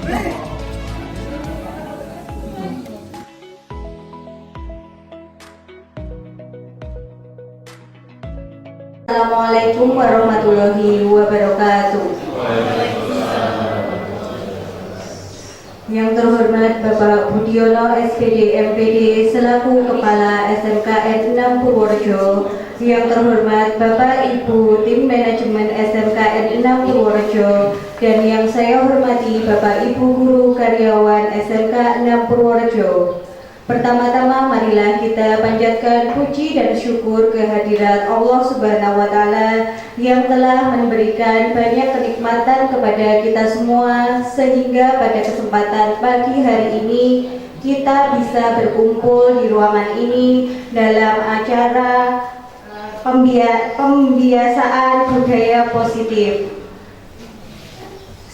Assalamualaikum warahmatullahi wabarakatuh. Yang terhormat Bapak Budiono SPD MPD selaku Kepala SMKN 6 Purworejo, yang terhormat Bapak Ibu Tim Manajemen SMKN 6 Purworejo, dan yang saya hormati Bapak Ibu Guru Karyawan SMK 6 Purworejo. Pertama-tama marilah kita panjatkan puji dan syukur kehadirat Allah Subhanahu wa Ta'ala yang telah memberikan banyak kenikmatan kepada kita semua, sehingga pada kesempatan pagi hari ini kita bisa berkumpul di ruangan ini dalam acara pembiasaan budaya positif.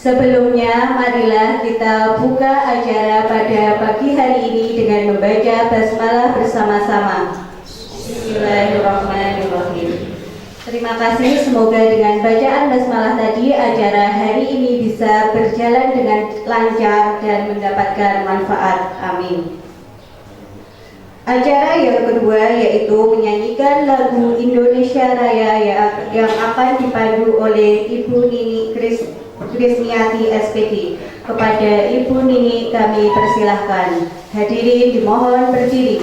Sebelumnya, marilah kita buka acara pada pagi hari ini dengan membaca basmalah bersama-sama. Bismillahirrahmanirrahim. Terima kasih, semoga dengan bacaan basmalah tadi acara hari ini bisa berjalan dengan lancar dan mendapatkan manfaat. Amin. Acara yang kedua yaitu menyanyikan lagu Indonesia Raya yang akan dipandu oleh Ibu Nini Krisniati SPD. Kepada Ibu Nini kami persilahkan. Hadirin dimohon berdiri.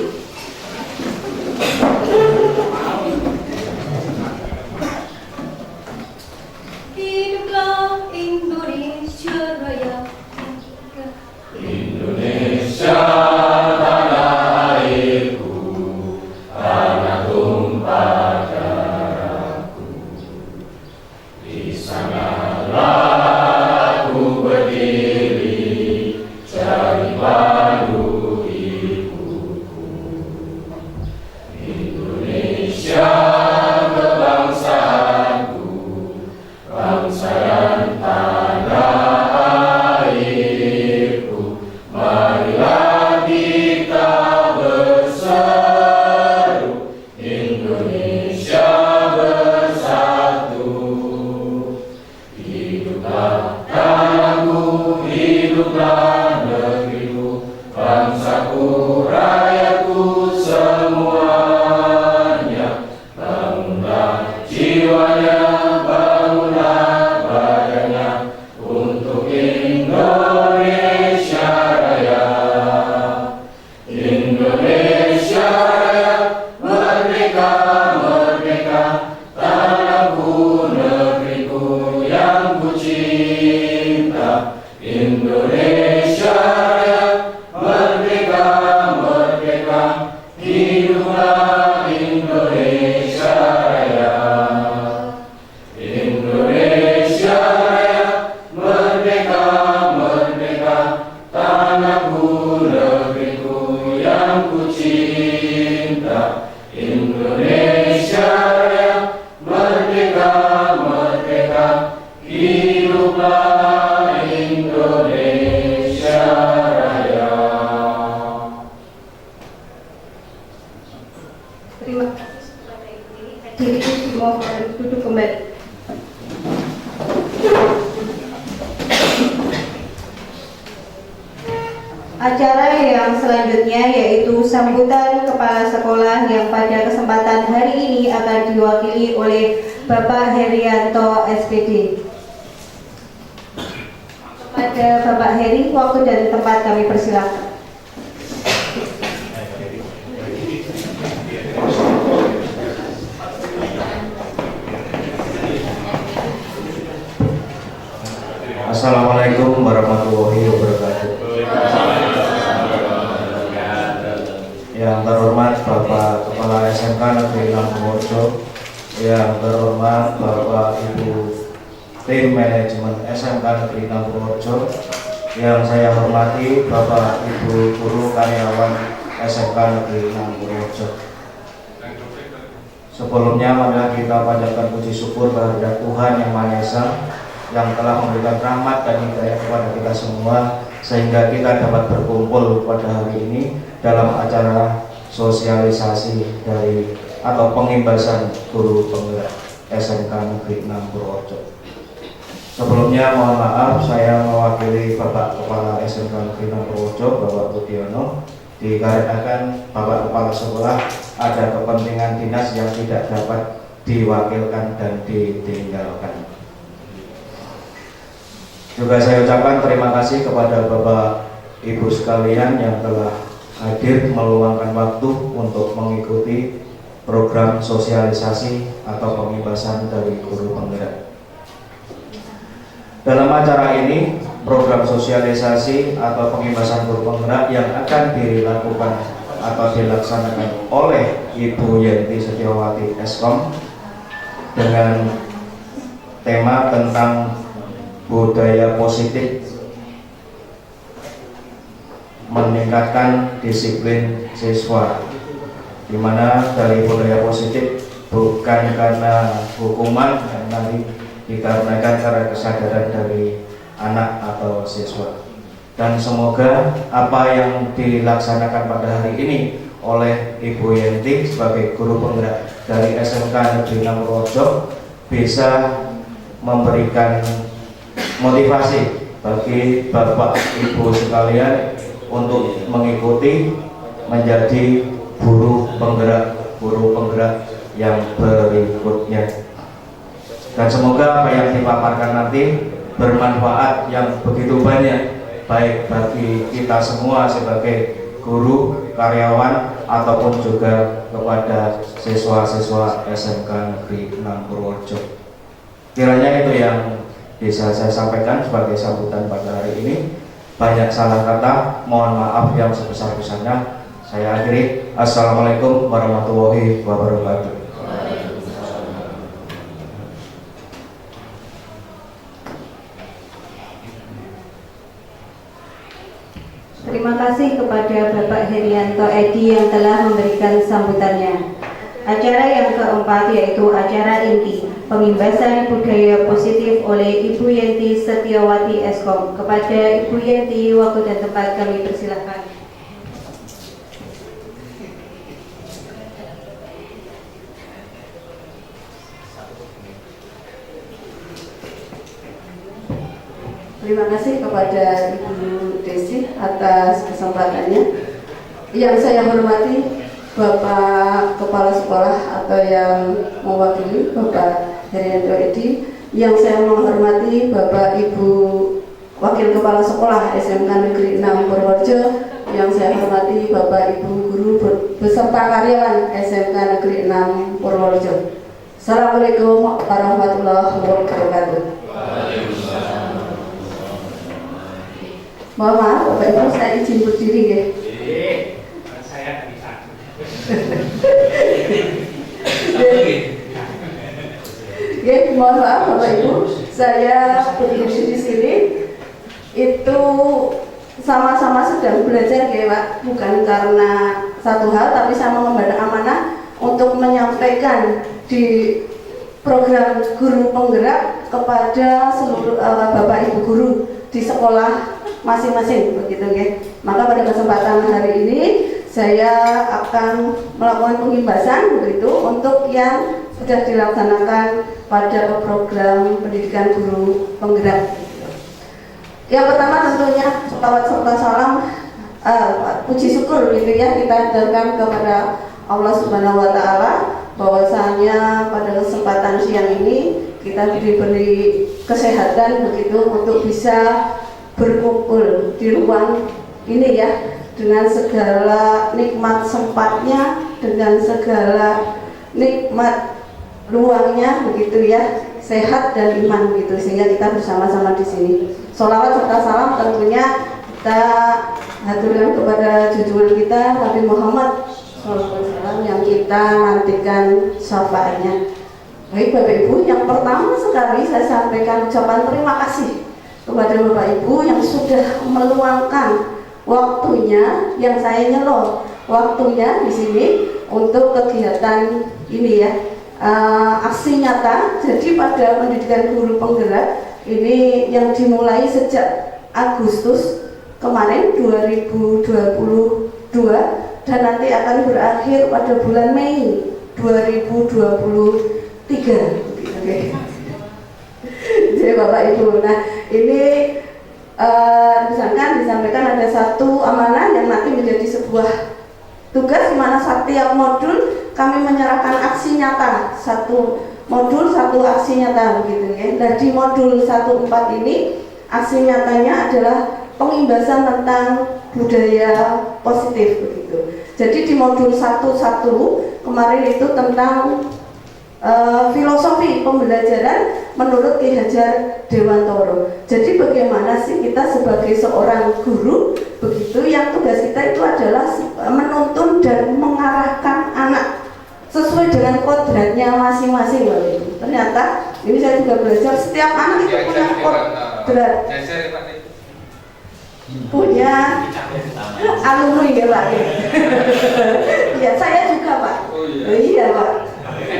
Hiduplah Indonesia Raya. Indonesia tanah airku, tanah tumpah darahku. Di sanalah aku berdiri, cari padu ibuku. Indonesia kebangsaanku, bangsa dan tanah airku. Marilah kita berseru, Indonesia bersatu. Hiduplah tanahku, hiduplah negeriku, bangsaku, rakyatku semuanya. Bangunlah jiwanya, bangunlah badannya, untuk Indonesia Raya. Indonesia Raya, merdeka, merdeka, tanahku, negeriku yang ku cinta. Indonesia Raya, merdeka, merdeka, hiduplah Indonesia Raya. Indonesia Raya, merdeka, merdeka, tanahku, negeriku yang ku cinta. Indonesia Raya, merdeka, merdeka, hiduplah Indonesia Raya. Terima kasih kepada Ibu Nini. Hadirin dimohon duduk kembali. Acara yang selanjutnya yaitu sambutan kepala sekolah yang pada kesempatan hari ini akan diwakili oleh Bapak Herianto SPD. Kepada Bapak Heri, waktu dan tempat kami persilakan. Assalamualaikum warahmatullahi wabarakatuh. Yang terhormat Bapak Kepala SMK Negeri 6 Purworejo, yang terhormat Bapak Ibu Tim Manajemen SMK Negeri 6 Purworejo, yang saya hormati Bapak Ibu Guru Karyawan SMK Negeri 6 Purworejo. Sebelumnya marilah kita panjatkan puji syukur kehadirat Tuhan Yang Maha Esa yang telah memberikan rahmat dan hidayah kepada kita semua, sehingga kita dapat berkumpul pada hari ini dalam acara sosialisasi dari atau pengimbasan guru penggerak SMK Negeri 6 Purworejo. Sebelumnya mohon maaf, saya mewakili Bapak Bapak Kepala SMK Negeri 6 Purworejo, Bapak Budiono, dikarenakan Bapak Kepala Sekolah ada kepentingan dinas yang tidak dapat diwakilkan dan ditinggalkan. Juga saya ucapkan terima kasih kepada Bapak Ibu sekalian yang telah hadir meluangkan waktu untuk mengikuti program sosialisasi atau pembebasan dari guru penggerak. Dalam acara ini, program sosialisasi atau pembebasan guru penggerak yang akan dilakukan atau dilaksanakan oleh Ibu Yenti Setiawati Eskom dengan tema tentang budaya positif meningkatkan disiplin siswa, di mana dari budaya positif bukan karena hukuman, nanti dikarenakan karena kesadaran dari anak atau siswa. Dan semoga apa yang dilaksanakan pada hari ini oleh Ibu Yenti sebagai guru penggerak dari SMK Negeri 6 Purworejo bisa memberikan motivasi bagi Bapak Ibu sekalian untuk mengikuti menjadi guru penggerak yang berikutnya. Dan semoga apa yang dipaparkan nanti bermanfaat yang begitu banyak, baik bagi kita semua sebagai guru, karyawan, ataupun juga kepada siswa-siswa SMK Negeri 6 Purworejo. Kiranya itu yang bisa saya sampaikan sebagai sambutan pada hari ini. Banyak salah kata, mohon maaf yang sebesar-besarnya. Saya akhiri. Assalamualaikum warahmatullahi wabarakatuh. Terima kasih kepada Bapak Herianto Edi yang telah memberikan sambutannya. Acara yang keempat yaitu acara inti pembebasan budaya positif oleh Ibu Yenti Setiawati Eskom. Kepada Ibu Yenti, waktu dan tempat kami persilahkan. Terima kasih kepada Ibu Desi atas kesempatannya. Yang saya hormati Bapak Kepala Sekolah atau yang mewakili Bapak Herianto Edi. Yang saya menghormati Bapak Ibu Wakil Kepala Sekolah SMK Negeri 6 Purworejo. Yang saya hormati Bapak Ibu guru beserta karyawan SMK Negeri 6 Purworejo. Assalamualaikum warahmatullahi wabarakatuh. Mohon maaf, Bapak Ibu, saya izin berdiri ya. Saya bisa. Mohon maaf Bapak Ibu, saya berdiri di sini itu sama-sama sedang belajar ya Pak, bukan karena satu hal, tapi sama mengemban amanah untuk menyampaikan di program guru penggerak kepada seluruh Bapak Ibu guru di sekolah masing-masing begitu ya. Maka pada kesempatan hari ini saya akan melakukan pengimbasan begitu untuk yang sudah dilaksanakan pada program pendidikan guru penggerak. Yang pertama tentunya salawat serta salam puji syukur gitu ya kita aturkan kepada Allah Subhanahu wa taala bahwasanya pada kesempatan siang ini kita diberi kesehatan begitu untuk bisa berkumpul di ruang ini ya, dengan segala nikmat sempatnya, dengan segala nikmat luangnya begitu ya, sehat dan iman gitu, sehingga kita bersama-sama di sini. Sholawat serta salam tentunya kita haturkan kepada junjungan kita Nabi Muhammad SAW yang kita nantikan syafaatnya. Baik Bapak Ibu, yang pertama sekali saya sampaikan ucapan terima kasih kepada Bapak Ibu yang sudah meluangkan waktunya, yang saya nyelok waktunya di sini untuk kegiatan ini ya, aksi nyata. Jadi pada pendidikan guru penggerak ini yang dimulai sejak Agustus kemarin 2022 dan nanti akan berakhir pada bulan Mei 2023. Jadi Bapak Ibu, nah ini bisa ada satu amanah yang nanti menjadi sebuah tugas di mana setiap modul kami menyerahkan aksi nyata, satu modul satu aksi nyata begitu ya. Dan di modul 14 ini aksi nyatanya adalah pengimbasan tentang budaya positif begitu. Jadi di modul 11 kemarin itu tentang filosofi pembelajaran menurut Ki Hajar Dewantoro. Jadi bagaimana sih kita sebagai seorang guru begitu yang tugas kita itu adalah menuntun dan mengarahkan anak sesuai dengan kodratnya masing-masing. Ternyata ini saya juga belajar setiap anak itu punya kodrat, punya alumni ya Pak. Iya saya juga Pak. Iya Pak.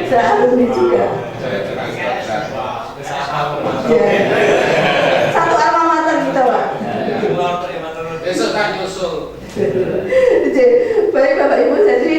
Saya alumni juga. Ya. Satu alma mater gitu Pak. Besok kan nyusul. Baik Bapak Ibu, jadi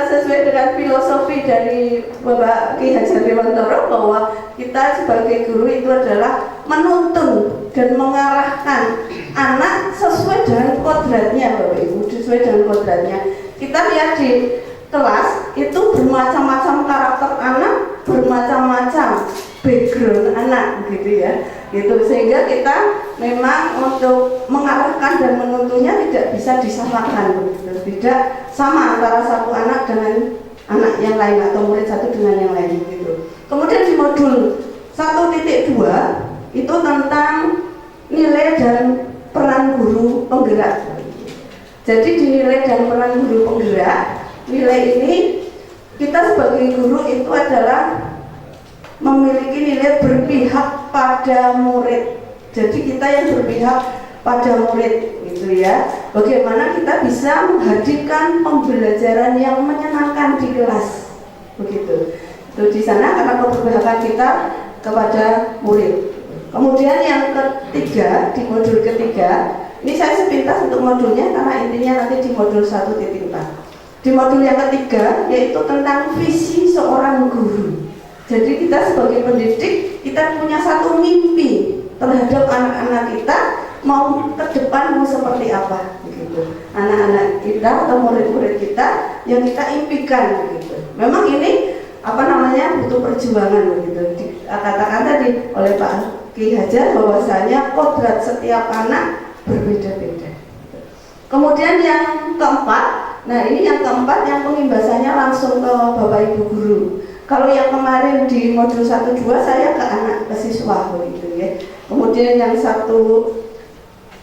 sesuai dengan filosofi dari Bapak Ki Hajar Dewantoro bahwa kita sebagai guru itu adalah menuntun dan mengarahkan anak sesuai dengan kodratnya Bapak Ibu, sesuai dengan kodratnya. Kita lihat di kelas itu bermacam-macam karakter anak, bermacam-macam background anak gitu ya, gitu sehingga kita memang untuk mengarahkan dan menuntunnya tidak bisa disamakan begitu. Tidak sama antara satu anak dengan anak yang lain atau murid satu dengan yang lain gitu. Kemudian di modul 1.2 itu tentang nilai dan peran guru penggerak. Jadi di nilai dan peran guru penggerak, nilai ini kita sebagai guru itu adalah memiliki nilai berpihak pada murid. Jadi kita yang berpihak pada murid gitu ya. Bagaimana kita bisa menghadirkan pembelajaran yang menyenangkan di kelas begitu. Itu di sana karena keberpihakan kita kepada murid. Kemudian yang ketiga, di modul ketiga, ini saya sepintas untuk modulnya karena intinya nanti di modul 1.4. Di modul yang ketiga yaitu tentang visi seorang guru. Jadi kita sebagai pendidik, kita punya satu mimpi terhadap anak-anak kita mau ke depan mau seperti apa begitu. Anak-anak kita atau murid-murid kita yang kita impikan begitu. Memang ini butuh perjuangan begitu. Dikatakan tadi oleh Pak Ki Hajar bahwasanya kodrat setiap anak berbeda-beda. Kemudian yang keempat, nah ini yang keempat yang pengimbasannya langsung ke Bapak Ibu guru. Kalau yang kemarin di modul 1.2 saya ke anak, ke siswa begitu ya. Kemudian yang 1.2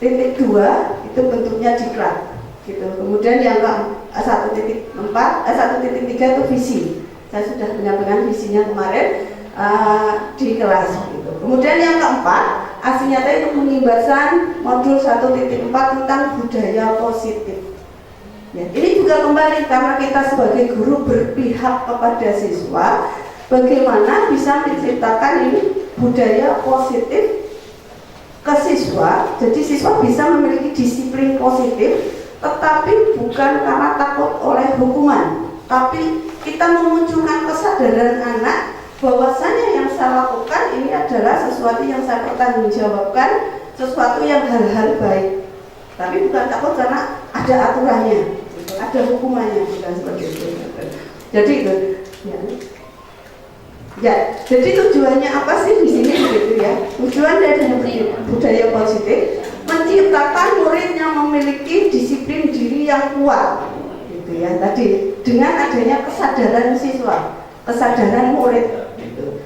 itu bentuknya diklat gitu. Kemudian yang ke 1.3 itu visi. Saya sudah menyampaikan visinya kemarin di kelas gitu. Kemudian yang keempat, aksi nyata itu pengimbasan modul 1.4 tentang budaya positif. Ya, ini juga kembali karena kita sebagai guru berpihak kepada siswa, bagaimana bisa menciptakan ini budaya positif ke siswa. Jadi siswa bisa memiliki disiplin positif, tetapi bukan karena takut oleh hukuman, tapi kita memunculkan kesadaran anak bahwasanya yang saya lakukan ini adalah sesuatu yang saya pertanggungjawabkan, sesuatu yang hal-hal baik, tapi bukan takut karena ada aturannya, ada hukumannya, bukan seperti itu. Jadi itu, ya. Jadi tujuannya apa sih di sini begitu ya? Tujuan dari budaya positif menciptakan murid yang memiliki disiplin diri yang kuat, gitu ya. Tadi dengan adanya kesadaran siswa, kesadaran murid, gitu.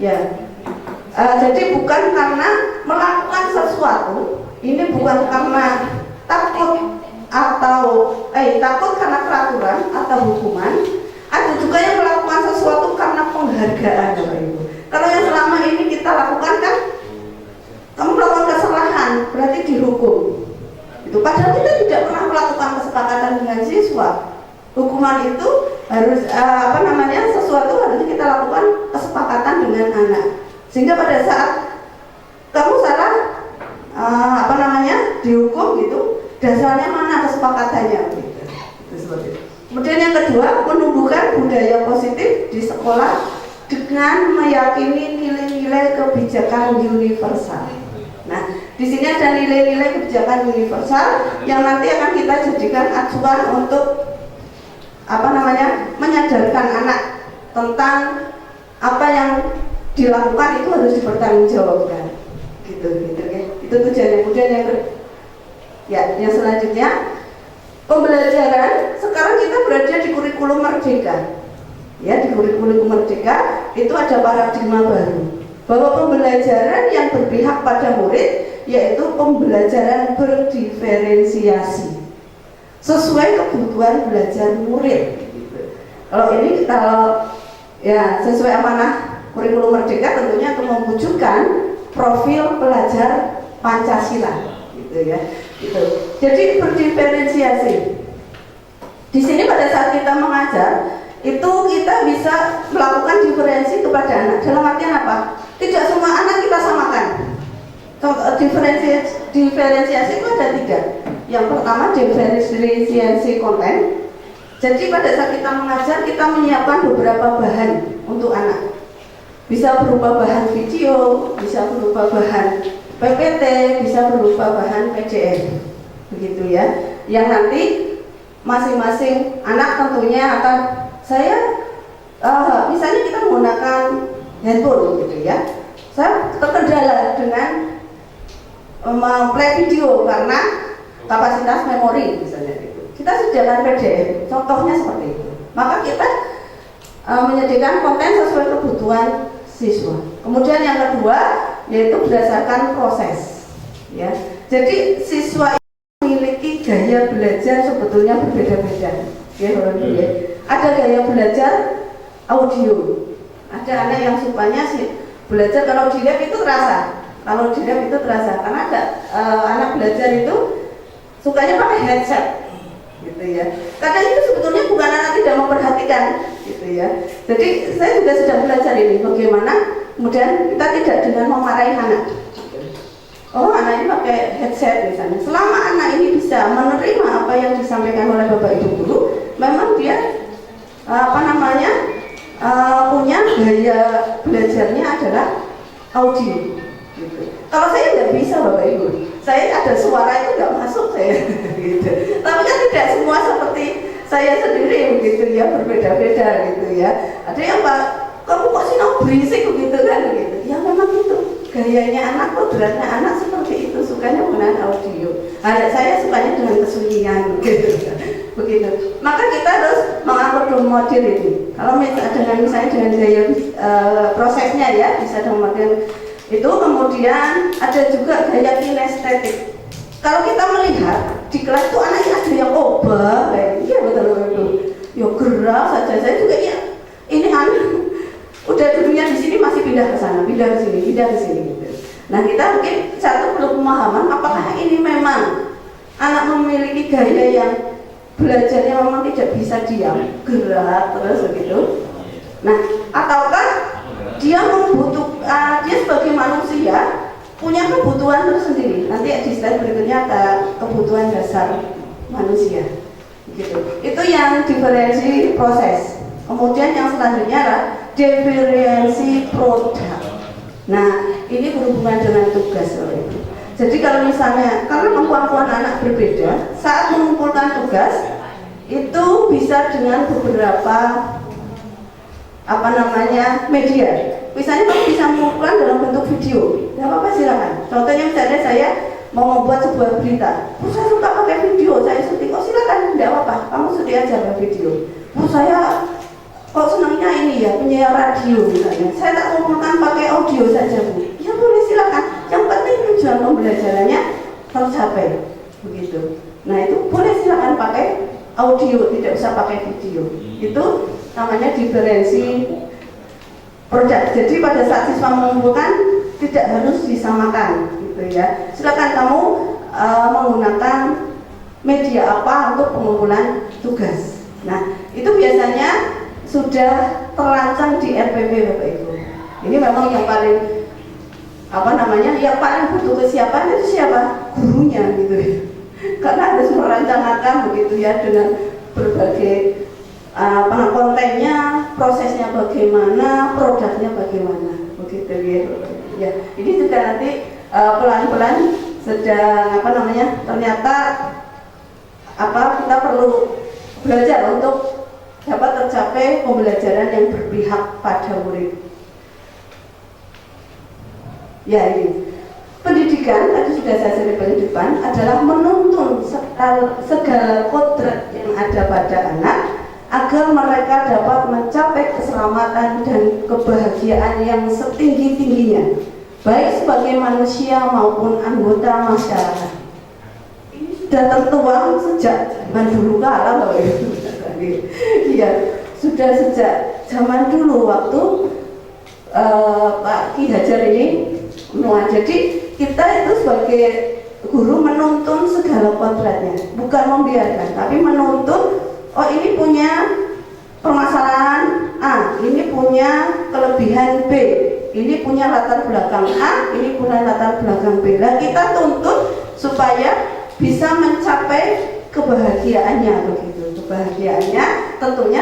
Ya. Jadi bukan karena melakukan sesuatu, ini bukan karena takut atau takut karena peraturan atau hukuman, ada juga yang melakukan sesuatu karena penghargaan Bapak Ibu. Kalau yang selama ini kita lakukan kan, kamu melakukan kesalahan berarti dihukum. Itu padahal kita tidak pernah melakukan kesepakatan dengan siswa. Hukuman itu harus sesuatu harus kita lakukan kesepakatan dengan anak. Sehingga pada saat kamu salah dihukum gitu, dasarnya mana kesepakatannya gitu. Kemudian yang kedua, menumbuhkan budaya positif di sekolah dengan meyakini nilai-nilai kebijakan universal. Nah, di Di sini ada nilai-nilai kebijakan universal yang nanti akan kita jadikan acuan untuk menyadarkan anak tentang apa yang dilakukan itu harus dipertanggungjawabkan. Gitu ya. Itu tujuannya. Kemudian yang selanjutnya, pembelajaran sekarang kita berada di kurikulum merdeka. Ya, di kurikulum merdeka itu ada paradigma baru bahwa pembelajaran yang berpihak pada murid yaitu pembelajaran berdiferensiasi sesuai kebutuhan belajar murid. Kalau ya sesuai amanah kurikulum merdeka tentunya untuk mewujudkan profil pelajar Pancasila, gitu ya. Gitu. Jadi berdiferensiasi. Di sini pada saat kita mengajar itu kita bisa melakukan diferensi kepada anak. Dalam artian apa? Tidak semua anak kita samakan. Diferensiasi itu ada 3. Yang pertama diferensiasi konten. Jadi pada saat kita mengajar kita menyiapkan beberapa bahan untuk anak. Bisa berupa bahan video, bisa berupa bahan PPT, bisa berupa bahan PDF. Begitu ya. Yang nanti masing-masing anak tentunya akan misalnya kita menggunakan handphone gitu ya. Saya terkendala dengan play video karena kapasitas memori misalnya gitu. Kita sediakan PDF, contohnya seperti itu. Maka kita menyediakan konten sesuai kebutuhan siswa. Kemudian yang kedua yaitu berdasarkan proses. Ya, jadi siswa memiliki gaya belajar sebetulnya berbeda-beda. Ya, ada gaya belajar audio. Ada anak yang sukanya belajar kalau di lab itu terasa. Karena ada anak belajar itu sukanya pakai headset, gitu ya. Kadang itu sebetulnya bukan anak tidak memperhatikan, gitu ya. Jadi saya juga sedang belajar ini bagaimana kemudian kita tidak dengan memarahi anak. Oh, anak ini pakai headset misalnya. Selama anak ini bisa menerima apa yang disampaikan oleh bapak ibu guru, memang dia punya gaya belajarnya adalah audio. Gitu. Kalau saya nggak bisa bapak ibu, saya ada suara itu nggak masuk saya. Gitu. Tapi kan tidak semua seperti saya sendiri begitu ya, berbeda-beda gitu ya. Ada yang kamu kok sih berisik begitu kan gitu. Ya memang itu gayanya anak, kodratnya anak seperti itu, sukanya menggunakan audio. Ada saya sukanya dengan kesunyian gitu. Begitu. Maka kita harus mengakomodir ini. Kalau misalnya dengan gaya prosesnya ya bisa kemudian itu, kemudian ada juga gaya kinestetik. Kalau kita melihat di kelas itu anaknya ada yang obah, iya betul. Yo gerak saja, saya juga ya. Ini udah dulunya di sini masih pindah ke sana, pindah ke sini gitu. Nah kita mungkin satu perlu pemahaman apakah ini memang anak memiliki gaya yang belajarnya memang tidak bisa diam, gerak terus begitu. Nah, ataukah dia dia sebagai manusia punya kebutuhan tersendiri. Nanti di slide berikutnya ada kebutuhan dasar manusia. Gitu. Itu yang diferensi proses. Kemudian yang selanjutnya adalah diferensi produk. Nah, ini berhubungan dengan tugas. Jadi kalau misalnya karena kemampuan anak berbeda, saat mengumpulkan tugas itu bisa dengan beberapa media. Misalnya kamu bisa mengumpulkan dalam bentuk video, tidak apa-apa silakan. Contohnya misalnya saya mau membuat sebuah berita, saya suka pakai video, saya syuting, silakan, tidak apa-apa, kamu syuting aja pakai video. Saya kok senangnya ini ya penyiar radio misalnya, saya tak mengumpulkan pakai audio saja Bu. Ya boleh silakan. Yang penting tujuan pembelajarannya tercapai, begitu. Nah itu boleh silakan pakai audio, tidak usah pakai video. Itu namanya diferensi produk. Jadi pada saat siswa mengumpulkan tidak harus disamakan, gitu ya. Silakan kamu menggunakan media apa untuk pengumpulan tugas. Nah itu biasanya sudah terancang di RPP Bapak Ibu. Ini memang yang paling yang paling butuh kesiapan itu siapa? Gurunya gitu ya. Karena harus merancangkan begitu ya dengan berbagai kontennya, prosesnya bagaimana, produknya bagaimana, begitu ya. Ya, ini juga nanti pelan-pelan sedang ternyata kita perlu belajar untuk dapat tercapai pembelajaran yang berpihak pada murid. Ya, ini pendidikan, tadi sudah saya sebutkan di depan, adalah menuntun segala kodrat yang ada pada anak agar mereka dapat mencapai keselamatan dan kebahagiaan yang setinggi-tingginya, baik sebagai manusia maupun anggota masyarakat. Ini sudah tertuang sejak zaman dulu kala, Bapak Ibu. Iya, sudah sejak zaman dulu waktu Pak Ki Hajar ini. Nah, jadi kita itu sebagai guru menuntun segala kodratnya, bukan membiarkan, tapi menuntun. Oh, ini punya permasalahan A, ini punya kelebihan B, ini punya latar belakang A, ini punya latar belakang B. Nah, kita tuntut supaya bisa mencapai kebahagiaannya begitu. Kebahagiaannya tentunya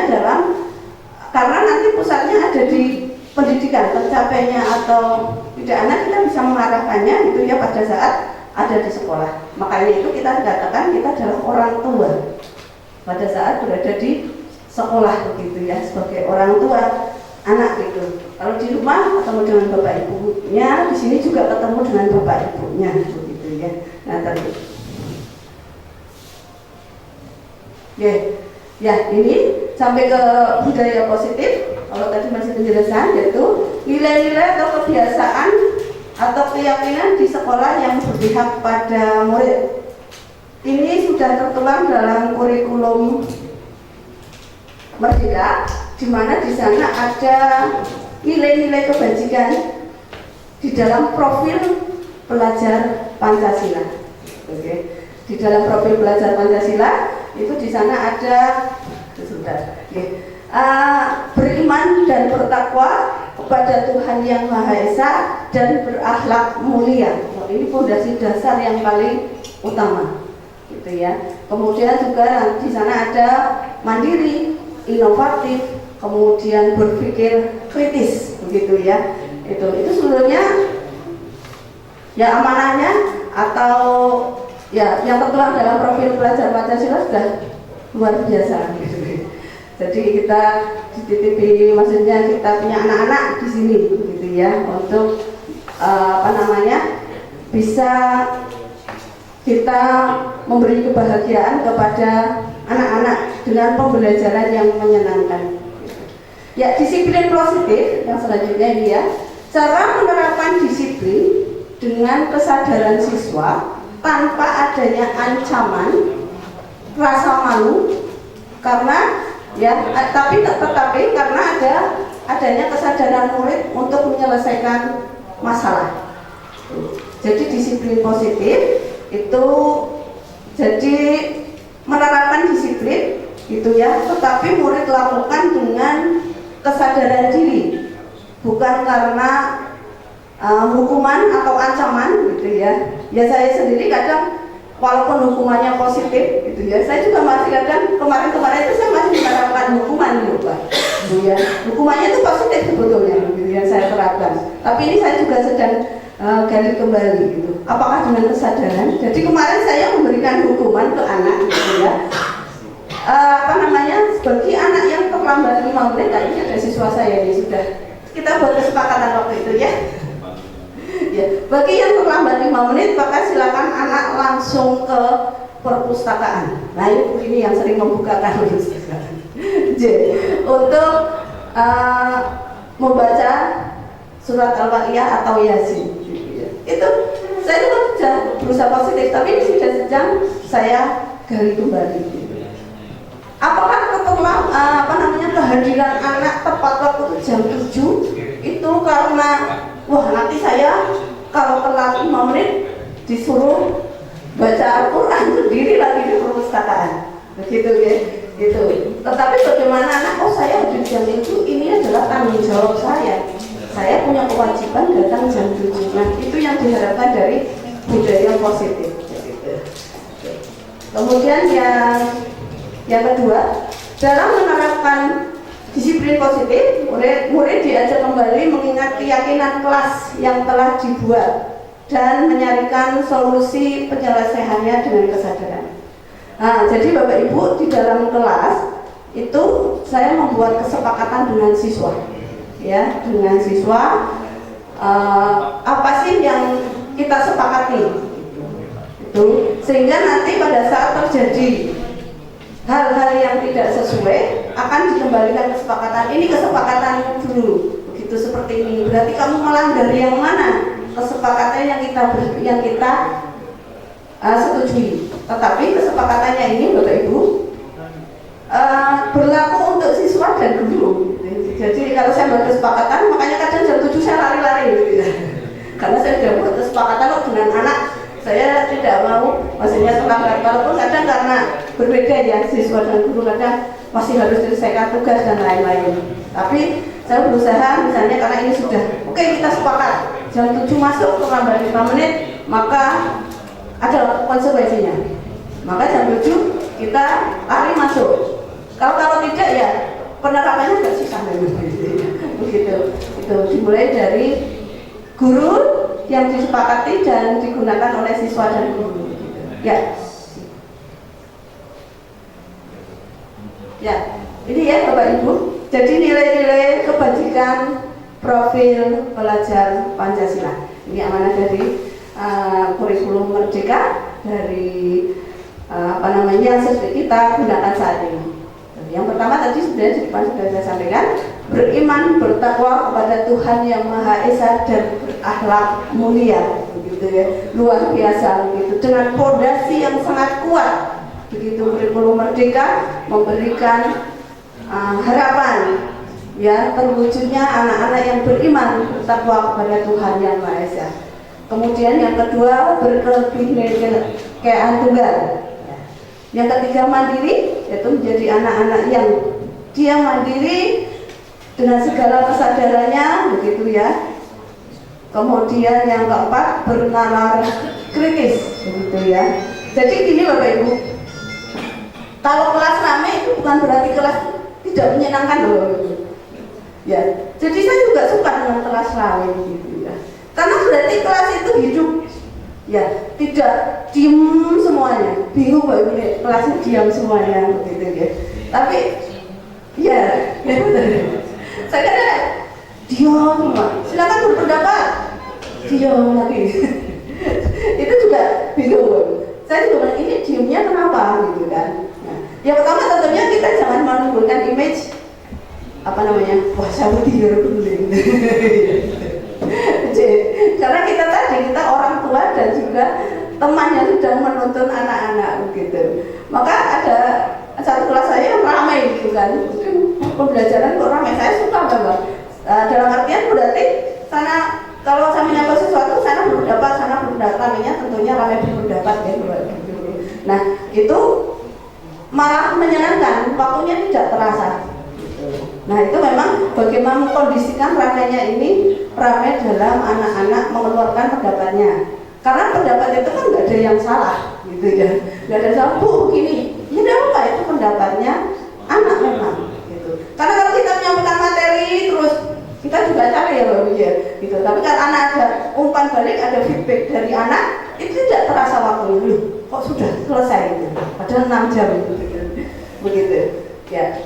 karena nanti pusatnya ada di pendidikan, tercapainya atau tidak kita bisa mengarahkannya itu ya pada saat ada di sekolah. Makanya itu kita katakan kita adalah orang tua pada saat berada di sekolah begitu ya, sebagai orang tua anak gitu. Kalau di rumah ketemu dengan bapak ibunya, di sini juga ketemu dengan bapak ibunya begitu ya. Nah, terus ya ini sampai ke budaya positif. Kalau tadi masih penjelasan, yaitu nilai-nilai atau kebiasaan atau keyakinan di sekolah yang berpihak pada murid. Ini sudah tertuang dalam kurikulum Merdeka, di mana di sana ada nilai-nilai kebajikan di dalam profil pelajar Pancasila. Oke. Di dalam profil pelajar Pancasila itu di sana ada beriman dan bertakwa kepada Tuhan Yang Maha Esa dan berakhlak mulia. Ini fondasi dasar yang paling utama, gitu ya. Kemudian juga di sana ada mandiri, inovatif, kemudian berpikir kritis, begitu ya. Itu sebenarnya ya amanahnya atau ya yang tertuang dalam profil pelajar Pancasila sudah luar biasa, gitu. Jadi kita dititipi, maksudnya kita punya anak-anak di sini, gitu ya, untuk bisa kita memberi kebahagiaan kepada anak-anak dengan pembelajaran yang menyenangkan. Ya, disiplin positif yang selanjutnya ini ya, cara menerapkan disiplin dengan kesadaran siswa tanpa adanya ancaman, rasa malu, karena tetapi karena adanya kesadaran murid untuk menyelesaikan masalah. Jadi disiplin positif itu jadi menerapkan disiplin gitu ya, tetapi murid lakukan dengan kesadaran diri, bukan karena hukuman atau ancaman gitu ya. Ya saya sendiri kadang walaupun hukumannya positif gitu ya, saya juga masih kadang kemarin itu saya masih menerapkan hukuman gitu Pak. Ya, hukumannya itu positif sebetulnya gitu ya, saya terapkan. Tapi ini saya juga sedang gali kembali gitu. Apakah dengan kesadaran? Jadi kemarin saya memberikan hukuman ke anak gitu ya. Bagi anak yang terlambat 5 menit, tadi ada siswa saya ini sudah kita buat kesepakatan waktu itu ya. Ya, bagi yang terlambat 5 menit maka silakan anak langsung ke perpustakaan. Nah ini yang sering membukakan untuk membaca surat Al-Waqiah atau Yasin. Itu saya juga sudah berusaha positif, tapi ini sudah sedang saya gali kembali. Apakah kehadiran anak tepat waktu jam 7 itu karena nanti saya kalau telat 5 menit disuruh baca Al-Quran sendiri lagi di perpustakaan, begitu ya, gitu. Tetapi bagaimana anak, saya hadir jam itu, ini adalah tanggung jawab saya punya kewajiban datang jam 7. Nah itu yang diharapkan dari budaya positif. Kemudian yang kedua, dalam menerapkan disiplin positif, murid diajak kembali mengingat keyakinan kelas yang telah dibuat dan mencarikan solusi penyelesaiannya dengan kesadaran. Nah, jadi Bapak Ibu di dalam kelas itu saya membuat kesepakatan dengan siswa, ya, dengan siswa apa sih yang kita sepakati, itu sehingga nanti pada saat terjadi hal-hal yang tidak sesuai akan dikembalikan kesepakatan. Ini kesepakatan dulu, begitu seperti ini. Berarti kamu melanggar yang mana? Kesepakatan yang kita setujui. Tetapi kesepakatannya ini Bapak Ibu berlaku untuk siswa dan guru. Jadi kalau saya buat kesepakatan, makanya kadang jam 7 saya lari-lari gitu. Karena saya sudah buat kesepakatan kok dengan anak, saya tidak mau, maksudnya selanggar. Walaupun kadang karena berbeda ya siswa dan guru, kadang masih harus diselesaikan tugas dan lain-lain. Tapi saya berusaha misalnya karena ini sudah oke, kita sepakat jam 7 masuk terlambat 5 menit, maka ada konsekuensinya. Maka jam 7 kita lari masuk. Kalau tidak ya penerapannya nggak susah begitu. Itu dimulai dari guru yang disepakati dan digunakan oleh siswa dan guru. Ya. Ya, ini ya Bapak Ibu. Jadi nilai-nilai kebajikan profil pelajar Pancasila. Ini amanah dari kurikulum Merdeka dari yang kita gunakan saat ini. Yang pertama tadi sudah saya sampaikan, beriman bertakwa kepada Tuhan yang Maha Esa dan berakhlak mulia, begitu ya, luar biasa begitu, dengan fondasi yang sangat kuat. Begitu kurikulum Merdeka memberikan harapan ya terwujudnya anak-anak yang beriman bertakwa kepada Tuhan yang Maha Esa. Kemudian yang kedua berkebinekaan tunggal. Yang ketiga mandiri, yaitu menjadi anak-anak yang dia mandiri dengan segala kesadarannya, begitu ya. Kemudian yang keempat bernalar kritis, begitu ya. Jadi gini Bapak Ibu, kalau kelas ramai itu bukan berarti kelas tidak menyenangkan loh. Ya, jadi saya juga suka dengan kelas ramai, begitu ya. Karena berarti kelas itu hidup. Ya, tidak diam semuanya, bingung Pak Ibu, kelasnya diam semuanya begitu ya. Tapi ya, saya kira diam semua, silakan berpendapat, diam lagi. Itu juga bingung Pak Ibu. Saya juga bilang ini diamnya kenapa gitu kan. Nah, yang pertama tentunya kita jangan menimbulkan image wah saya tidur dulu. Karena kita orang tua dan juga teman yang sedang menuntun anak-anak begitu. Maka ada satu kelas saya yang ramai gitu kan, pembelajaran kok ramai, saya suka banget. Dalam artian berarti sana kalau saya menyampaikan sesuatu sana berpendapat, ramainya tentunya ramai berpendapat ya. Nah itu malah menyenangkan, waktunya tidak terasa. Nah itu memang bagaimana mengkondisikan ramainya ini ramai dalam anak-anak mengeluarkan pendapatnya. Karena pendapat itu kan nggak ada yang salah, gitu ya. Nggak ada yang salah, Bu begini, ya apa itu pendapatnya anak memang, gitu. Karena kalau kita menyampaikan materi terus kita juga cari ya Bapak ya, gitu. Tapi kalau anak ada umpan balik, ada feedback dari anak, itu tidak terasa waktunya. Loh, kok sudah selesai gitu. Padahal 6 jam gitu, begitu. Ya.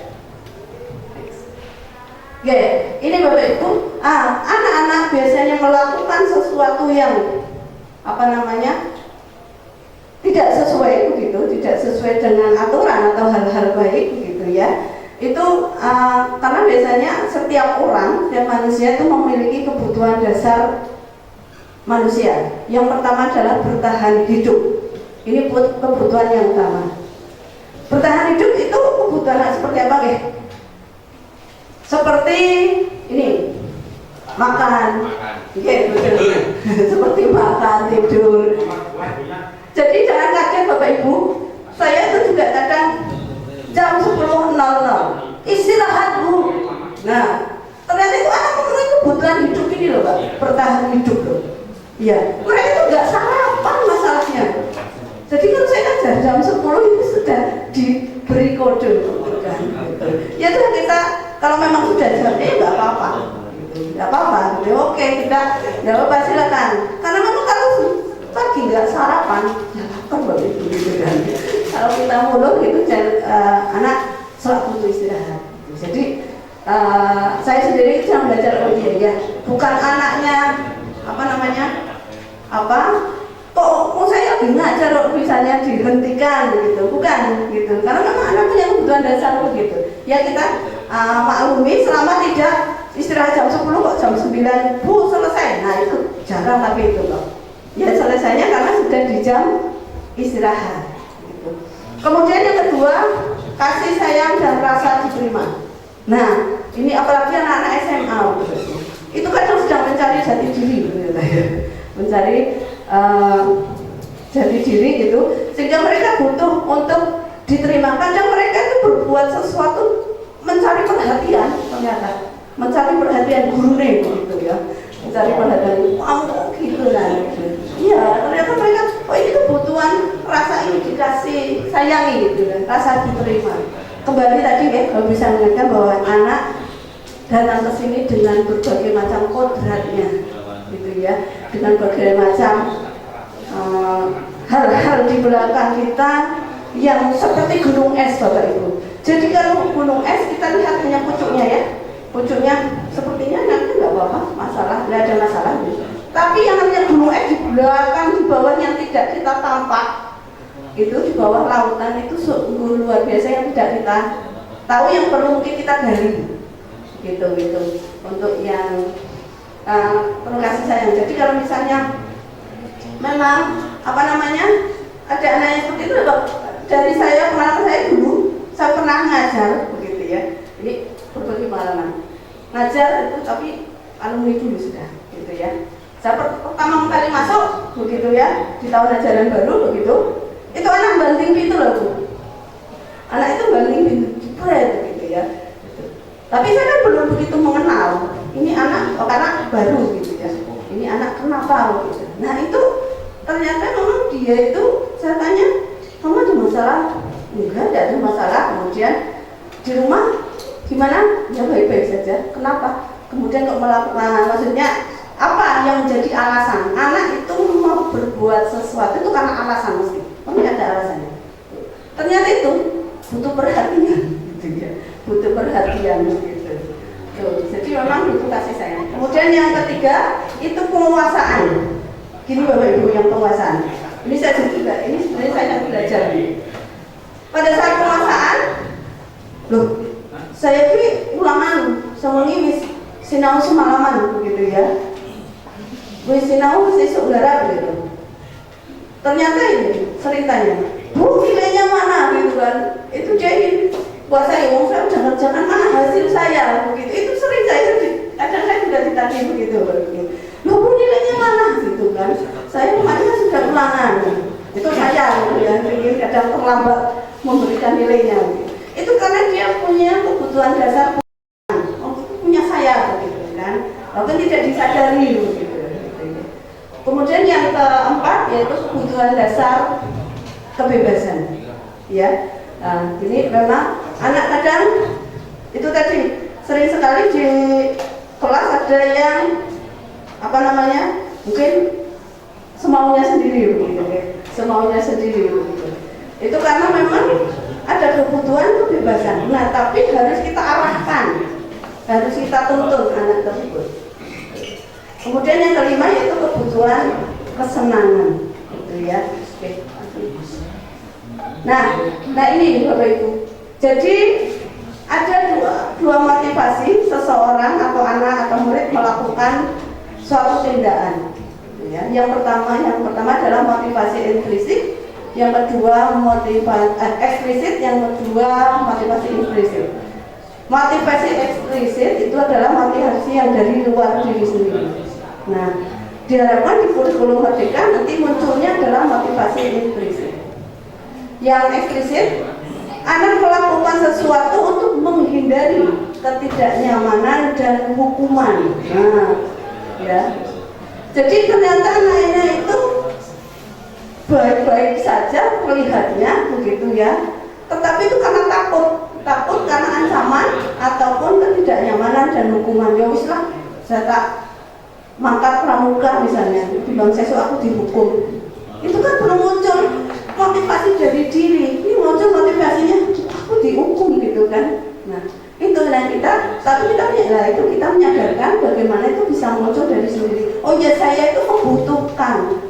Oke, ini Bapak Ibu, anak-anak biasanya melakukan sesuatu yang tidak sesuai begitu, tidak sesuai dengan aturan atau hal-hal baik begitu ya. Itu karena biasanya setiap manusia itu memiliki kebutuhan dasar manusia. Yang pertama adalah bertahan hidup. Ini kebutuhan yang utama. Bertahan hidup itu kebutuhan seperti apa ya? Seperti ini, makan, ya, betul. Seperti makan, tidur. Jadi jangan kaget Bapak Ibu, saya itu juga kadang jam 10.00 istirahat Bu. Nah, ternyata itu anak memenuhi kebutuhan hidup ini loh Pak, bertahan hidup loh. Ya, mereka itu nggak sarapan masalahnya. Jadi kalau saya ajar jam 10 itu sudah diberi kode. Ya sudah kita kalau memang sudah jam nggak apa-apa, oke kita silakan. Karena memang kalau pagi nggak sarapan, ya lapar Bapak Ibu gitu kan. Kalau kita mulung gitu, anak sholat butuh istirahat. Jadi saya sendiri sedang belajar ya, bukan anaknya kok saya lagi ngajar kok misalnya dihentikan gitu, bukan gitu, karena memang anak punya kebutuhan dasar begitu ya, kita maklumi selama tidak istirahat jam 10 kok jam 9 selesai, nah itu jarang tapi itu loh ya, selesainya karena sudah di jam istirahat gitu. Kemudian yang kedua, kasih sayang dan rasa diterima. Nah ini apalagi anak-anak SMA itu kadang sedang mencari jati diri gitu, mencari jati diri gitu, sehingga mereka butuh untuk diterima. Kadang mereka itu berbuat sesuatu mencari perhatian, ternyata mencari perhatian gurune gitu ya, mencari perhatian kamu gitu lah. Iya, ternyata mereka ini kebutuhan rasa ini dikasih sayangi gitu kan, rasa diterima. Kembali tadi ya, kalau bisa mengingatkan bahwa anak datang ke sini dengan berbagai macam kodratnya gitu ya, dengan berbagai macam hal-hal di belakang kita yang seperti gunung es Bapak Ibu. Jadi kalau gunung es kita lihat hanya pucuknya ya, pucuknya sepertinya nanti nggak apa-apa, nggak ada masalah gitu. Tapi yang namanya gunung es di belakang, di bawah yang tidak kita tampak itu, di bawah lautan itu sungguh luar biasa yang tidak kita tahu, yang perlu mungkin kita gali gitu untuk yang perlu kasih sayang. Jadi kalau misalnya memang ada anak yang seperti itu, dari pengalaman saya dulu, saya pernah ngajar begitu ya, ini berbagai pengalaman ngajar itu, tapi alumni dulu sudah gitu ya. Saya pertama kali masuk begitu ya, di tahun ajaran baru begitu, itu anak banting pintu loh Bu, anak itu banting pintu jebret gitu ya. Tapi saya kan belum begitu mengenal ini anak, karena baru gitu ya, ini anak kenapa gitu. Nah itu ternyata memang dia itu, saya tanya, kamu ada masalah? Enggak ada masalah. Kemudian di rumah gimana? Ya baik-baik saja. Kenapa? Kemudian kok melakukan, maksudnya apa yang menjadi alasan? Anak itu mau berbuat sesuatu itu karena alasan mesti, pasti ada alasannya. Ternyata itu butuh perhatian gitu ya, butuh perhatian gitu. Jadi memang butuh kasih sayang. Kemudian yang ketiga itu penguasaan. Gini Bapak Ibu, yang penguasaan ini saya juga, ini sebenarnya saya belajar pada saat penguasaan loh, saya ini ulangan sewengi wis sinau semalaman begitu ya, wis sinau sesuk garap gitu. Ternyata ini sering tanya, Bu nilainya mana gitu kan, itu dia ingin buat saya jangan mana hasil saya begitu, itu sering kadang saya juga ditanya begitu. Loh Bu nilainya mana gitu kan, saya kemarin sudah ulangan, itu saya ya, ingin kadang terlambat memberikan nilainya gitu. Itu karena dia punya kebutuhan dasar, punya saya begitu kan, walaupun tidak disadari begitu. Kemudian yang keempat yaitu kebutuhan dasar kebebasan ya. Nah, ini memang anak kadang itu tadi sering sekali di kelas ada yang mungkin semaunya sendiri begitu ya, semaunya sendiri begitu. Itu karena memang ada kebutuhan kebebasan. Nah, tapi harus kita arahkan, harus kita tuntun anak tersebut. Kemudian yang kelima yaitu kebutuhan kesenangan, gitu ya. Oke. Nah ini Bapak Ibu. Jadi ada dua motivasi seseorang atau anak atau murid melakukan suatu tindakan. Ya. Yang pertama adalah motivasi implisit, yang kedua motivasi eksplisit, yang kedua motivasi implisit. Motivasi eksplisit itu adalah motivasi yang dari luar diri sendiri. Nah, diharapkan di kurikulum merdeka nanti munculnya adalah motivasi implisit. Yang eksplisit, anak melakukan sesuatu untuk menghindari ketidaknyamanan dan hukuman. Nah, ya. Jadi ternyata anaknya itu baik-baik saja melihatnya begitu ya, tetapi itu karena takut karena ancaman ataupun ketidaknyamanan dan hukuman. Ya wis lah, saya tak mangkat pramuka misalnya, bilang sesuk aku dihukum. Itu kan belum muncul motivasi dari diri. Ini muncul motivasinya, aku dihukum gitu kan. Nah, itu yang kita, tapi kita itu kita menyadarkan bagaimana itu bisa muncul dari sendiri. Oh ya, saya itu membutuhkan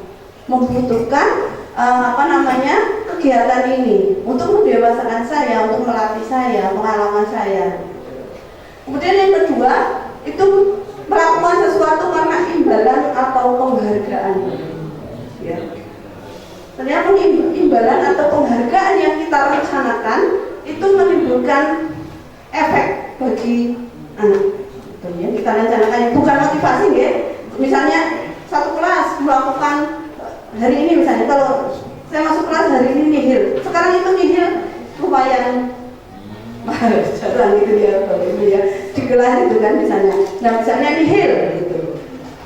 kegiatan ini untuk mendewasakan saya, untuk melatih saya, pengalaman saya. Kemudian yang kedua itu melakukan sesuatu karena imbalan atau penghargaan. Ya. Ternyata imbalan atau penghargaan yang kita rencanakan itu menimbulkan efek bagi anak. Ya, kita rencanakan bukan motivasi ya. Misalnya satu kelas melakukan hari ini, misalnya kalau saya masuk kelas hari ini nihil, sekarang itu nihil lumayan jarang gitu ya, di kelas itu kan misalnya. Nah misalnya nihil gitu.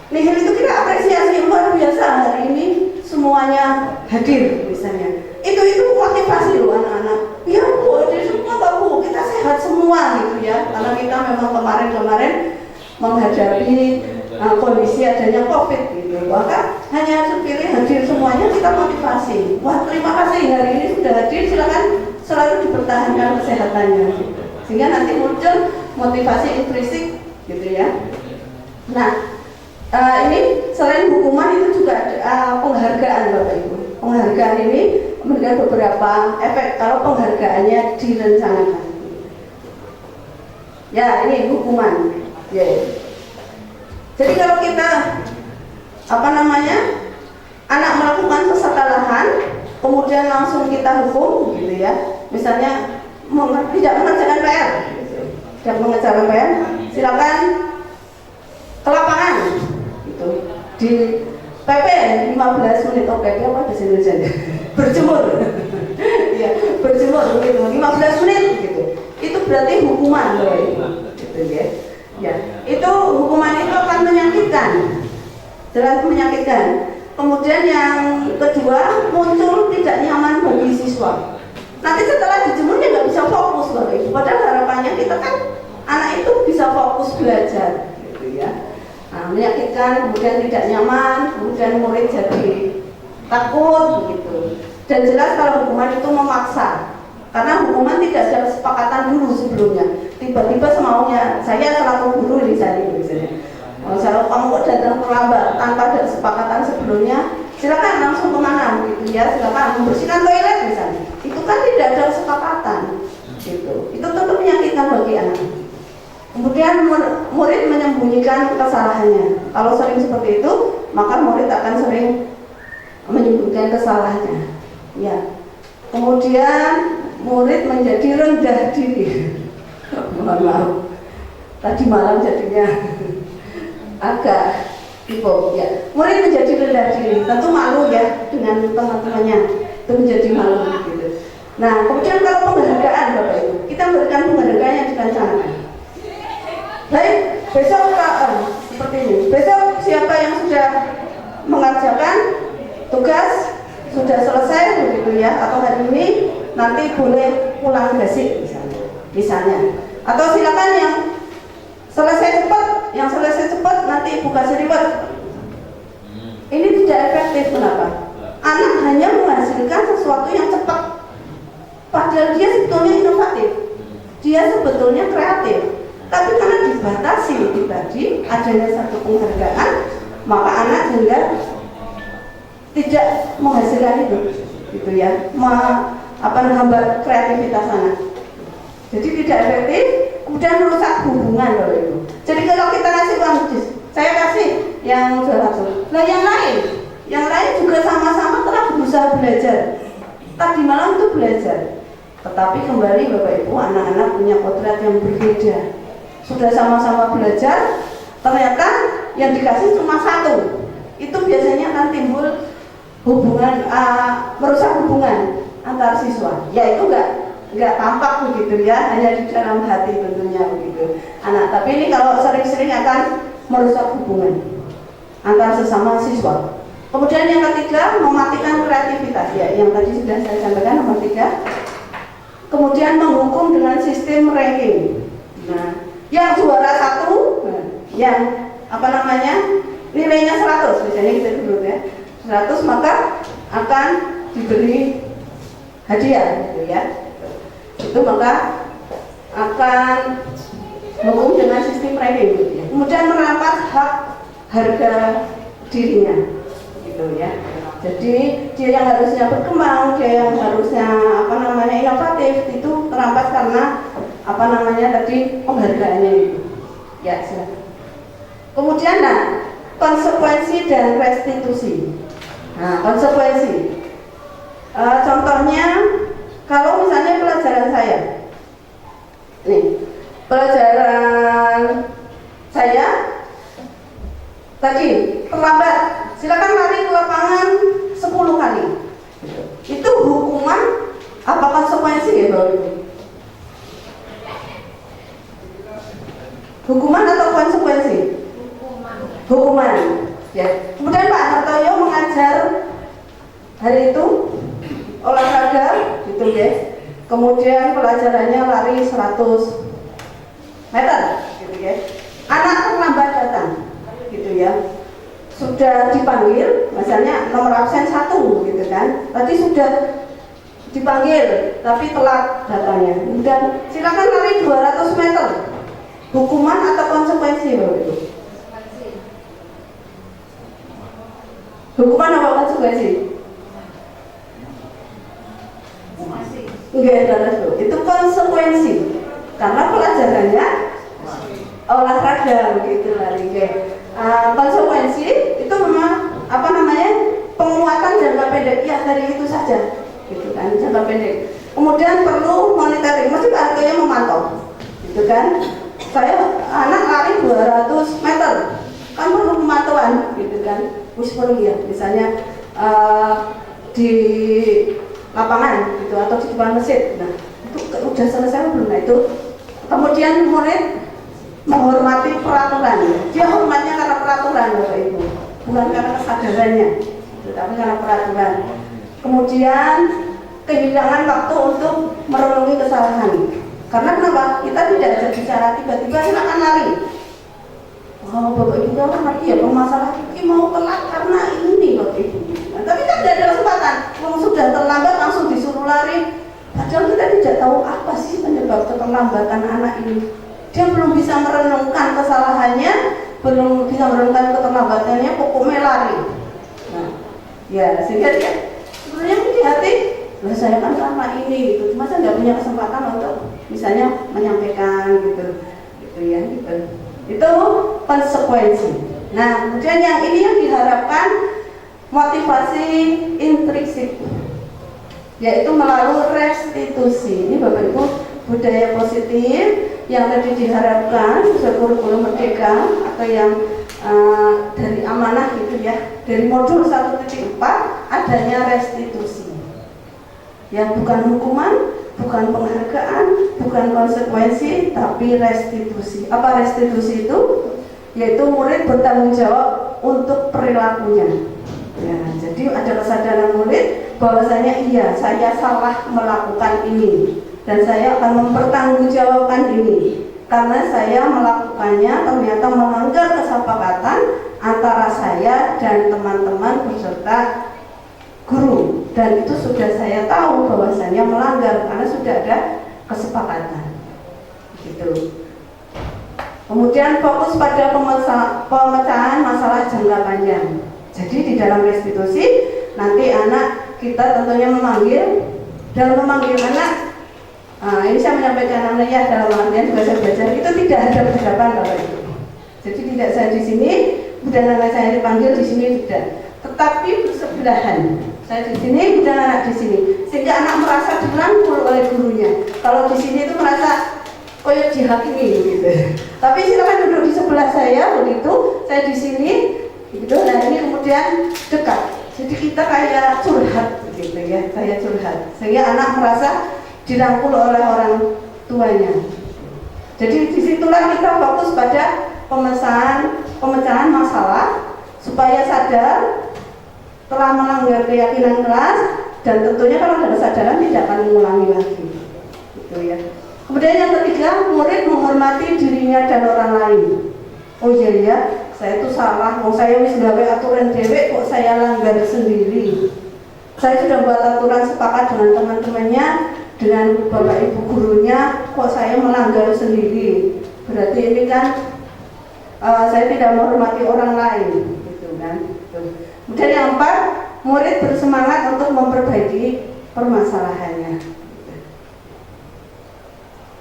Nihil itu kita apresiasi luar biasa, hari ini semuanya hadir misalnya. Itu motivasi loh anak-anak. Ya Bu, hadir semua Pak Bu, kita sehat semua gitu ya. Karena kita memang kemarin menghadapi kondisi adanya COVID gitu. Maka hanya terpilih hadir semuanya, kita motivasi. Wah terima kasih hari ini sudah hadir, silakan selalu dipertahankan kesehatannya gitu. Sehingga nanti muncul motivasi intrinsik gitu ya. Nah ini selain hukuman itu juga ada penghargaan Bapak Ibu. Penghargaan ini memberikan beberapa efek kalau penghargaannya direncanakan. Ya ini hukuman. Ya. Jadi kalau kita anak melakukan kesalahan, kemudian langsung kita hukum, gitu ya. Misalnya tidak mengerjakan PR, tidak mengerjakan PR, silakan ke lapangan, gitu. Di PP 15 menit OPP apa bahasa Indonesia? Berjemur, ya, berjemur gitu, 15 menit, gitu. Itu berarti hukuman, gitu ya. Ya, itu hukuman itu akan menyakitkan, jelas menyakitkan. Kemudian yang kedua muncul tidak nyaman bagi siswa. Nanti setelah dijemur dia nggak bisa fokus Bapak Ibu. Padahal harapannya kita kan anak itu bisa fokus belajar, gitu ya. Nah, menyakitkan, kemudian tidak nyaman, kemudian murid jadi takut, begitu. Dan jelas kalau hukuman itu memaksa. Karena hukuman tidak ada kesepakatan dulu sebelumnya. Tiba-tiba semaunya, saya selaku guru misalnya. Kalau kamu kok datang terlambat tanpa ada kesepakatan sebelumnya, silakan langsung kemana gitu ya, silakan membersihkan toilet misalnya. Itu kan tidak ada kesepakatan, gitu. Itu tentu menyakitkan bagi anak. Kemudian murid menyembunyikan kesalahannya. Kalau sering seperti itu, maka murid akan sering menyembunyikan kesalahannya. Ya. Kemudian murid menjadi rendah diri. Mohon maaf, tadi malam jadinya agak tipe ya. Murid menjadi rendah diri, tentu malu ya dengan teman-temannya, itu menjadi malu gitu. Nah, kemudian kalau penghargaan Bapak Ibu, kita memberikan penghargaan yang direncanakan. Baik, besok seperti ini. Besok siapa yang sudah mengerjakan tugas sudah selesai begitu ya, atau hari ini nanti boleh pulang basic misalnya. Atau silakan yang selesai cepat nanti buka seriwet. Ini tidak efektif. Kenapa? Anak hanya menghasilkan sesuatu yang cepat, padahal dia sebetulnya inovatif, dia sebetulnya kreatif. Tapi karena dibatasi itu tadi adanya satu penghargaan, maka anak juga tidak menghasilkan itu, gitu ya, menghambat kreativitas anak. Jadi tidak efektif, kemudian merusak hubungan Bapak Ibu. Jadi kalau kita kasih uang, saya kasih yang 200. Nah yang lain juga sama-sama telah berusaha belajar. Tadi malam itu belajar, tetapi kembali Bapak Ibu, anak-anak punya kodrat yang berbeda. Sudah sama-sama belajar, ternyata yang dikasih cuma satu. Itu biasanya akan timbul hubungan, merusak hubungan antar siswa. Ya itu enggak tampak begitu ya, hanya di dalam hati tentunya begitu anak. Tapi ini kalau sering-sering akan merusak hubungan antar sesama siswa. Kemudian yang ketiga, mematikan kreativitas ya, yang tadi sudah saya sampaikan nomor 3. Kemudian menghukum dengan sistem ranking. Nah, yang juara 1, yang nilainya 100 misalnya kita dulu ya, 100, maka akan diberi hadiah gitu ya. Itu maka akan hukum dengan sistem premium gitu ya. Kemudian merampas hak harga dirinya gitu ya. Jadi dia yang harusnya berkembang, dia yang harusnya inovatif itu terampas karena tadi penghargaannya itu. Ya, silakan. Kemudian konsekuensi dan restitusi. Nah, konsekuensi. Contohnya kalau misalnya pelajaran saya, nih pelajaran saya tadi terlambat, silakan lari ke lapangan 10 kali. Itu hukuman apa konsekuensi ya Bapak Ibu? Hukuman atau konsekuensi? Hukuman. Ya. Kemudian Pak Hartoyo mengajar hari itu olahraga gitu ya. Kemudian pelajarannya lari 100 meter gitu ya. Anak terlambat datang gitu ya. Sudah dipanggil, misalnya nomor absen 1 gitu kan. Tadi sudah dipanggil tapi telat datangnya. Dan silakan lari 200 meter. Hukuman atau konsekuensi Bapak Ibu? Hukuman apa konsekuensi? Enggak ada itu konsekuensi karena pelajarannya olahraga begitu lari. Konsekuensi itu memang penguatan jangka pendek ya dari itu saja gitu kan, jangka pendek. Kemudian perlu monitoring, mesti Pak Hartoyo memantau gitu kan. Saya anak lari 200 meter kan perlu pemantauan gitu kan, perlu ya misalnya di lapangan gitu atau di depan masjid. Nah itu udah selesai belum? Nah itu kemudian murid menghormati peraturan, dia hormatnya karena peraturan Bapak Ibu, bukan karena kesadarannya tetapi karena peraturan. Kemudian kehilangan waktu untuk merenungi kesalahan. Karena kenapa? Kita tidak ada bicara tiba-tiba silakan lari. Oh Bapak Ibu kalau ngerti ya masalah ini mau telat karena ini Bapak Ibu. Nah, tapi kan tidak ada kesempatan. Kalau sudah terlambat langsung disuruh lari. Padahal kita tidak tahu apa sih penyebab keterlambatan anak ini. Dia belum bisa merenungkan kesalahannya, belum bisa merenungkan keterlambatannya, pokoknya lari. Nah, ya sehingga dia sebenarnya di hati, saya kan karena ini gitu. Cuma saya nggak punya kesempatan untuk misalnya menyampaikan gitu ya gitu. Itu konsekuensi. Nah, kemudian yang ini yang diharapkan motivasi intrinsik, yaitu melalui restitusi. Ini Bapak Ibu budaya positif yang tadi diharapkan sesuai kurikulum merdeka atau yang dari amanah gitu ya, dari modul 1.4 adanya restitusi. Ya bukan hukuman, bukan penghargaan, bukan konsekuensi, tapi restitusi. Apa restitusi itu? Yaitu murid bertanggung jawab untuk perilakunya. Ya, jadi ada kesadaran murid bahwasanya iya saya salah melakukan ini dan saya akan mempertanggungjawabkan ini karena saya melakukannya ternyata melanggar kesepakatan antara saya dan teman-teman beserta guru, dan itu sudah saya tahu bahwasanya melanggar karena sudah ada kesepakatan gitu. Kemudian fokus pada pemecahan masalah jangka panjang. Jadi di dalam restitusi nanti anak kita tentunya memanggil anak. Ini saya menyampaikan anak ya dalam artian juga saya belajar itu tidak ada perhadapan Bapak Ibu. Jadi tidak saya di sini, kemudian anak saya dipanggil di sini tidak, tetapi bersebelahan. Saya di sini, kemudian anak di sini, sehingga anak merasa dirangkul oleh gurunya. Kalau di sini itu merasa koyok dihakimi gitu. Tapi silakan duduk di sebelah saya begitu, saya di sini, gitu. Nah ini kemudian dekat. Jadi kita kayak curhat gitu ya, saya curhat, sehingga anak merasa dirangkul oleh orang tuanya. Jadi disitulah kita fokus pada pemecahan masalah supaya sadar telah melanggar keyakinan kelas, dan tentunya kalau ada kesadaran tidak akan mengulangi lagi gitu ya. Kemudian yang ketiga, murid menghormati dirinya dan orang lain. Oh iya ya, saya itu salah, mau saya wis gawe aturan dewek kok saya langgar sendiri. saya sudah buat aturan sepakat dengan teman-temannya, dengan bapak ibu gurunya, kok saya melanggar sendiri. Berarti ini kan saya tidak menghormati orang lain, gitu kan. Kemudian yang keempat, murid bersemangat untuk memperbaiki permasalahannya.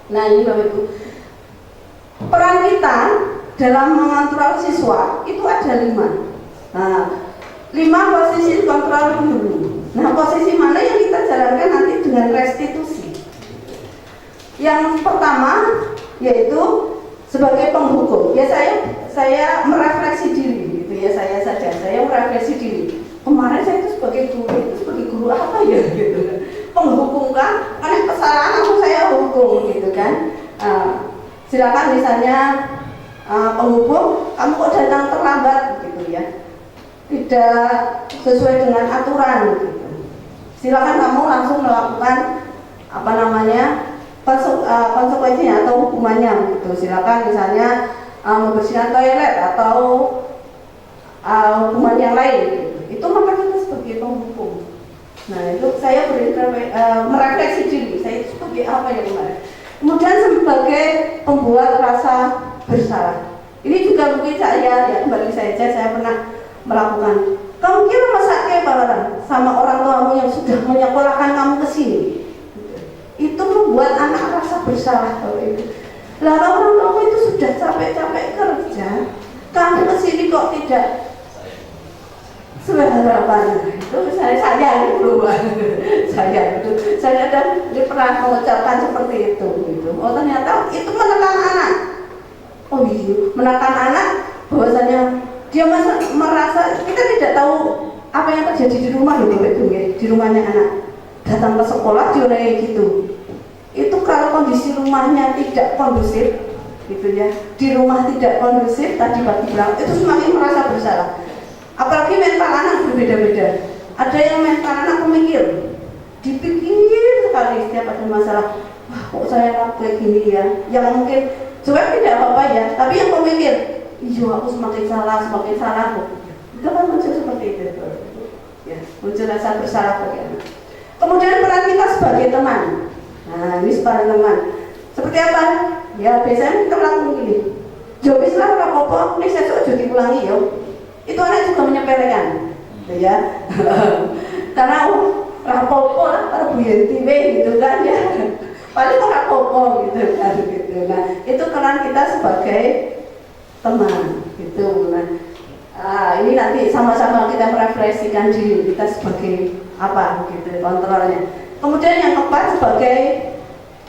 Nah ini bapak ibu, peran kita dalam mengontrol siswa itu ada 5. Nah, 5 posisi kontrol dulu. Nah, posisi mana yang kita jalankan nanti dengan restitusi. Yang pertama yaitu sebagai penghukum. Ya saya merefleksi diri gitu ya, saya merefleksi diri. Kemarin saya itu sebagai guru apa ya gitu. Penghukum kan, karena kesalahan aku saya hukum gitu kan. Silakan misalnya penghukum, kamu kok datang terlambat gitu ya, tidak sesuai dengan aturan gitu. Silakan kamu langsung melakukan konsekuensinya atau hukumannya gitu. Silakan misalnya membersihkan toilet atau hukuman yang lain gitu. Itu maka kita sebagai penghukum. Nah itu saya merefleksi diri, saya itu sebagai apa ya kemarin. Kemudian sebagai pembuat rasa bersalah. Ini juga mungkin saya kembali saja, saya pernah melakukan. Kamu kira masa kebaran sama orang tuamu yang sudah menyekolahkan kamu ke sini? Itu membuat anak rasa bersalah kalau itu. Lalu orang tuamu itu sudah capek-capek kerja, kamu ke sini kok tidak sesuai harapan. Itu saya dulu, saya pernah mengucapkan seperti itu. Gitu. Oh ternyata itu menekan anak. Oh iya, menekan anak bahwasanya dia merasa kita tidak tahu apa yang terjadi di rumah loh Bapak Ibu ya, di rumahnya anak. Datang ke sekolah dia kayak gitu. Itu kalau kondisi rumahnya tidak kondusif gitu ya, di rumah tidak kondusif tadi pagi bilang, itu semakin merasa bersalah. Apalagi mental anak berbeda-beda. Ada yang mental anak pemikir, dipikir sekali setiap ada masalah. Wah, kok saya kayak gini ya? Yang mungkin juga tidak apa-apa ya, tapi yang pemikir, iya aku semakin salah kok. Itu kan muncul seperti itu, ya, muncul rasa bersalah bagi anak. Kemudian peran kita sebagai teman. Nah, ini sebagai teman. Seperti apa? Ya biasanya kita melakukan gini. Jawabis lah apa-apa, ini saya sudah diulangi ya. Itu anak juga menyepelekan, ya. Karena rapopo lah, para Bu Yanti gitu kan ya. Paling rapopo gitu kan gitu. Nah, itu peran kita sebagai teman gitu. Nah, ini nanti sama-sama kita merefleksikan diri kita sebagai apa gitu kontrolnya. Kemudian yang keempat sebagai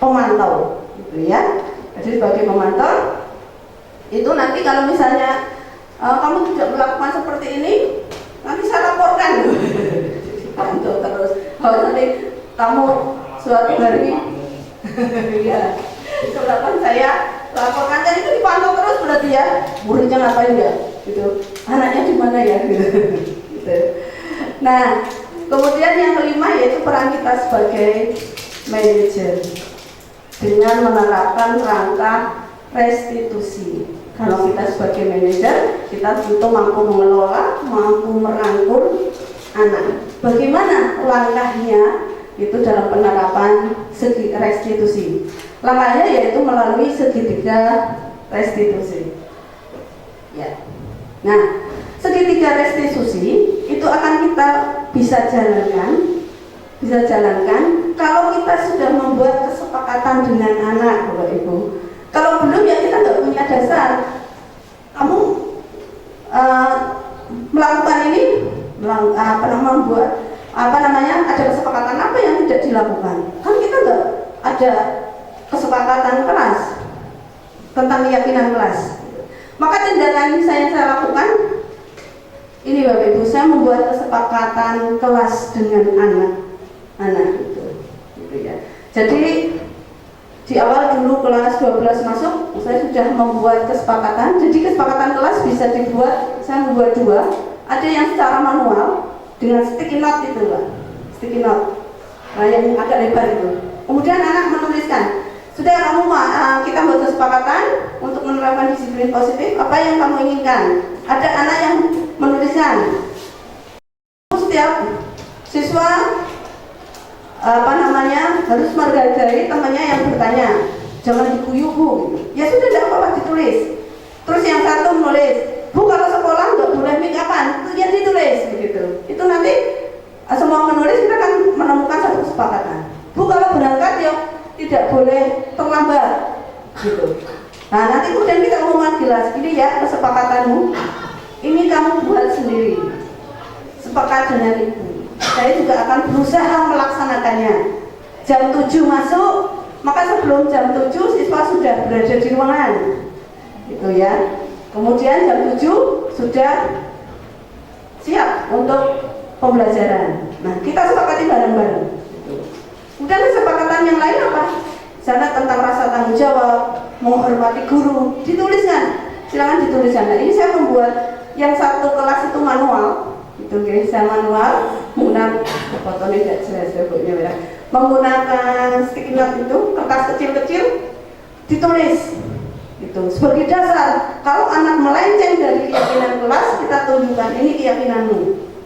pemantau, gitu ya. Jadi sebagai pemantau itu nanti kalau misalnya kamu tidak melakukan seperti ini, nanti saya laporkan. Pantau terus. Kalau nanti kamu suatu hari, ya, sebelum saya laporkan, jadi itu dipantau terus berarti ya. Muridnya ngapain ya? Gitu. Anaknya di mana ya? Gitu. Nah, kemudian yang kelima yaitu peran kita sebagai manajer dengan menerapkan rangka restitusi. Kalau kita sebagai manajer, kita tentu mampu mengelola, mampu merangkul anak. Bagaimana langkahnya itu dalam penerapan segi restitusi? Langkahnya yaitu melalui segitiga restitusi. Ya. Nah, segitiga restitusi itu akan kita bisa jalankan kalau kita sudah membuat kesepakatan dengan anak, Bapak Ibu. Kalau belum ya kita nggak punya dasar. Kamu melakukan ini, membuat ada kesepakatan apa yang tidak dilakukan? Kan kita nggak ada kesepakatan kelas tentang keyakinan kelas. Maka tindakan yang saya lakukan ini Bapak Ibu, saya membuat kesepakatan kelas dengan anak itu, gitu ya. Jadi di awal dulu kelas 12 masuk, saya sudah membuat kesepakatan. Jadi kesepakatan kelas bisa dibuat, saya membuat 2. Ada yang secara manual dengan sticky note itu, Pak. Sticky note. Nah, yang agak lebar itu. Kemudian anak menuliskan, sudah kamu kita buat kesepakatan untuk menerapkan disiplin positif, apa yang kamu inginkan? Ada anak yang menuliskan, setiap siswa harus menghargai temannya yang bertanya, jangan diguyu bu. Ya sudah, tidak apa-apa, ditulis. Terus yang satu menulis, bu kalau sekolah nggak boleh make upan, itu ya ditulis begitu. Itu nanti semua menulis, kita akan menemukan satu kesepakatan. Bu kalau berangkat ya tidak boleh terlambat gitu. Nah nanti kemudian kita umumkan jelas, ini ya kesepakatanmu, ini kamu buat sendiri, sepakat dengan ibu. Saya juga akan berusaha melaksanakannya. Jam 7 masuk, maka sebelum jam 7 siswa sudah berada di ruangan gitu ya. Kemudian jam 7 sudah siap untuk pembelajaran. Nah kita sepakati bareng-bareng gitu. Kemudian kesepakatan yang lain apa? Sana tentang rasa tanggung jawab, menghormati guru, dituliskan, silakan dituliskan. Nah ini saya membuat yang satu kelas itu manual, itu guys, saya manual menggunakan fotonya tidak jelas ya, menggunakan sticky note itu, kertas kecil-kecil, ditulis itu sebagai dasar. Kalau anak melenceng dari keyakinan kelas, kita tunjukkan ini keyakinanmu,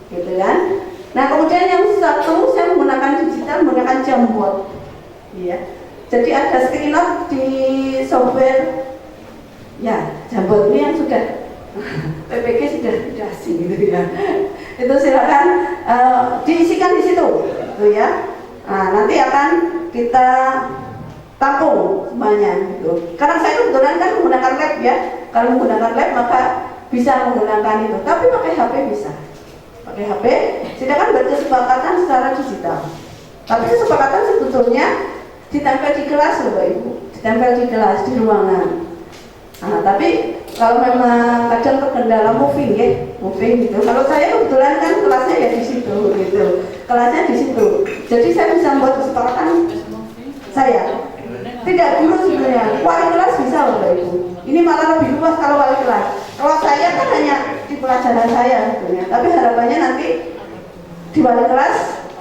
gitu kan? Nah kemudian yang satu saya menggunakan digital, menggunakan Jamboard, ya. Jadi ada sticky note di software, ya Jamboard ini yang sudah PPG sudah asing gitu ya. Itu silakan diisikan di situ, gitu ya. Nah, nanti akan kita tampung semuanya gitu. Karena saya kebetulan kan menggunakan lab ya. Kalau menggunakan lab maka bisa menggunakan itu. Tapi pakai HP bisa. Pakai HP, silakan berkesepakatan secara digital. Tapi kesepakatan sebetulnya ditempel di kelas loh Bapak Ibu. Ditempel di kelas, di ruangan. Nah, tapi kalau memang kadang terkendala moving ya, moving gitu. Kalau saya kebetulan kan kelasnya ya di situ gitu. Kelasnya di situ. Jadi saya bisa membuat kesepakatan saya. Tidak dulu sebenarnya. Wali kelas bisa loh Bapak Ibu. Ini malah lebih luas kalau wali kelas. Kalau saya kan hanya di pelajaran saya sebetulnya. Tapi harapannya nanti di wali kelas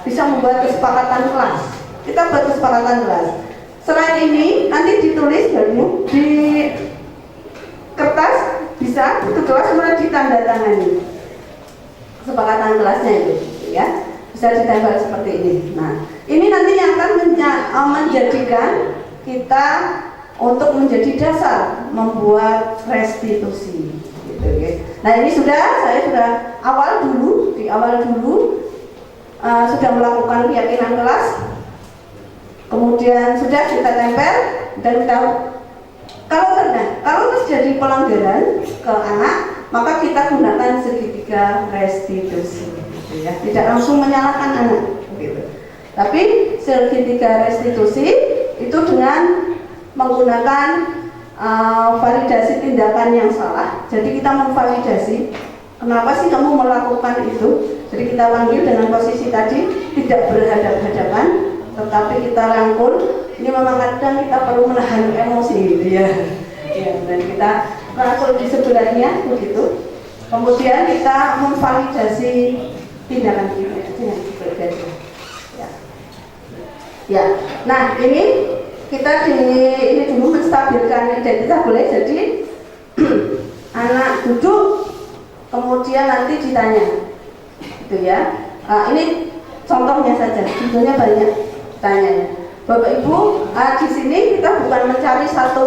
bisa membuat kesepakatan kelas. Kita buat kesepakatan kelas. Selain ini nanti ditulis baru di kertas bisa itu kelas mulai ditandatangani kesepakatan kelasnya itu ya, bisa ditempel seperti ini. Nah ini nanti yang akan menjadikan kita untuk menjadi dasar membuat restitusi gitu ya. Nah ini saya sudah di awal dulu sudah melakukan keyakinan kelas, kemudian sudah kita tempel dan kita kalau terjadi pelanggaran ke anak, maka kita gunakan segitiga restitusi, gitu ya. Tidak langsung menyalahkan anak, gitu. Tapi segitiga restitusi itu dengan menggunakan validasi tindakan yang salah. Jadi kita memvalidasi, kenapa sih kamu melakukan itu? Jadi kita panggil dengan posisi tadi tidak berhadapan-hadapan, tetapi kita rangkul. Ini memang kadang kita perlu menahan emosi gitu ya. Ya, dan kita rangkul di sebelahnya begitu. Kemudian kita memvalidasi tindakan kita. Ya. Ya. Nah, ini kita ini dulu menstabilkan identitas boleh. Jadi anak duduk kemudian nanti ditanya. Gitu ya. Ini contohnya saja, contohnya banyak tanyanya. Bapak Ibu, di sini kita bukan mencari satu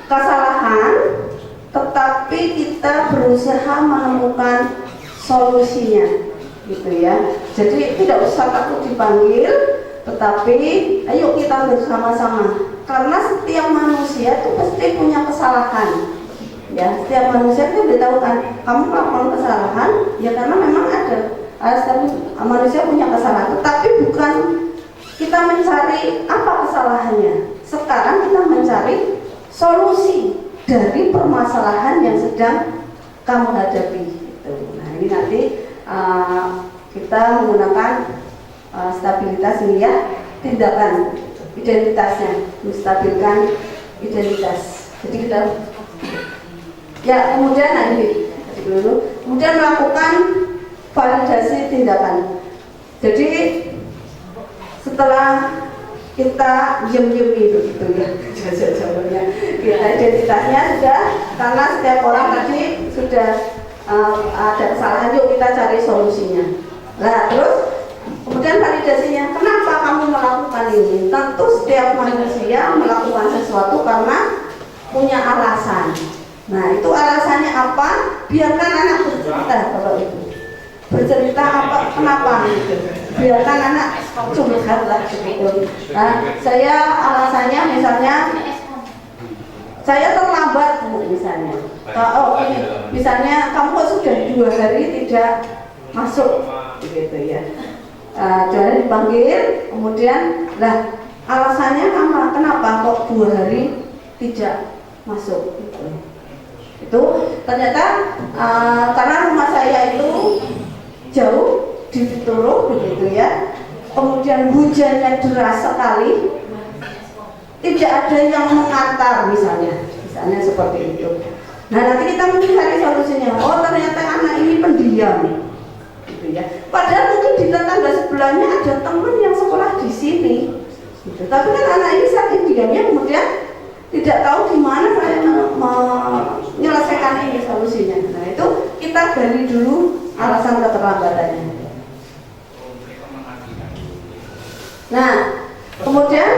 kesalahan, tetapi kita berusaha menemukan solusinya, gitu ya. Jadi tidak usah takut dipanggil, tetapi ayo kita bersama-sama. Karena setiap manusia itu pasti punya kesalahan. Ya, setiap manusia itu beritahukan kamu melakukan kesalahan, ya karena memang ada. Setiap manusia punya kesalahan, tetapi bukan kita mencari apa kesalahannya. Sekarang kita mencari solusi dari permasalahan yang sedang kamu hadapi. Gitu. Nah ini nanti kita menggunakan stabilitas ini ya, tindakan identitasnya, menstabilkan identitas. Jadi kita ya kemudian kemudian melakukan validasi tindakan. Jadi setelah kita diem-diem itu gitu ya, jawabannya kita identitasnya sudah, karena setiap orang tadi sudah ada kesalahan, yuk kita cari solusinya. Nah terus Kemudian validasinya, kenapa kamu melakukan ini? Tentu setiap manusia melakukan sesuatu karena punya alasan. Nah, itu alasannya apa? Biarkan anak bercerita, Bapak Ibu. Bercerita apa? Kenapa? Gitu. Biarkan anak curhat lah gitu. Nah, saya alasannya misalnya saya terlambat Bu, misalnya. Ini, misalnya kamu kok sudah 2 hari tidak masuk, gitu ya. Jadi dipanggil, kemudian lah alasannya kenapa kok 2 hari tidak masuk? Gitu. Itu ternyata karena rumah saya itu jauh di Pitulung, begitu ya. Kemudian hujannya deras sekali. Tidak ada yang mengantar misalnya seperti itu. Nah, nanti kita mungkin cari solusinya. Oh, ternyata anak ini pendiam, gitu ya. Padahal mungkin di tetangga sebelahnya ada teman yang sekolah di sini, gitu. Tapi kan anak ini saking diamnya kemudian tidak tahu gimana saya menyelesaikan ini solusinya. Nah, itu kita gali dulu alasan keterlambatannya. Nah, kemudian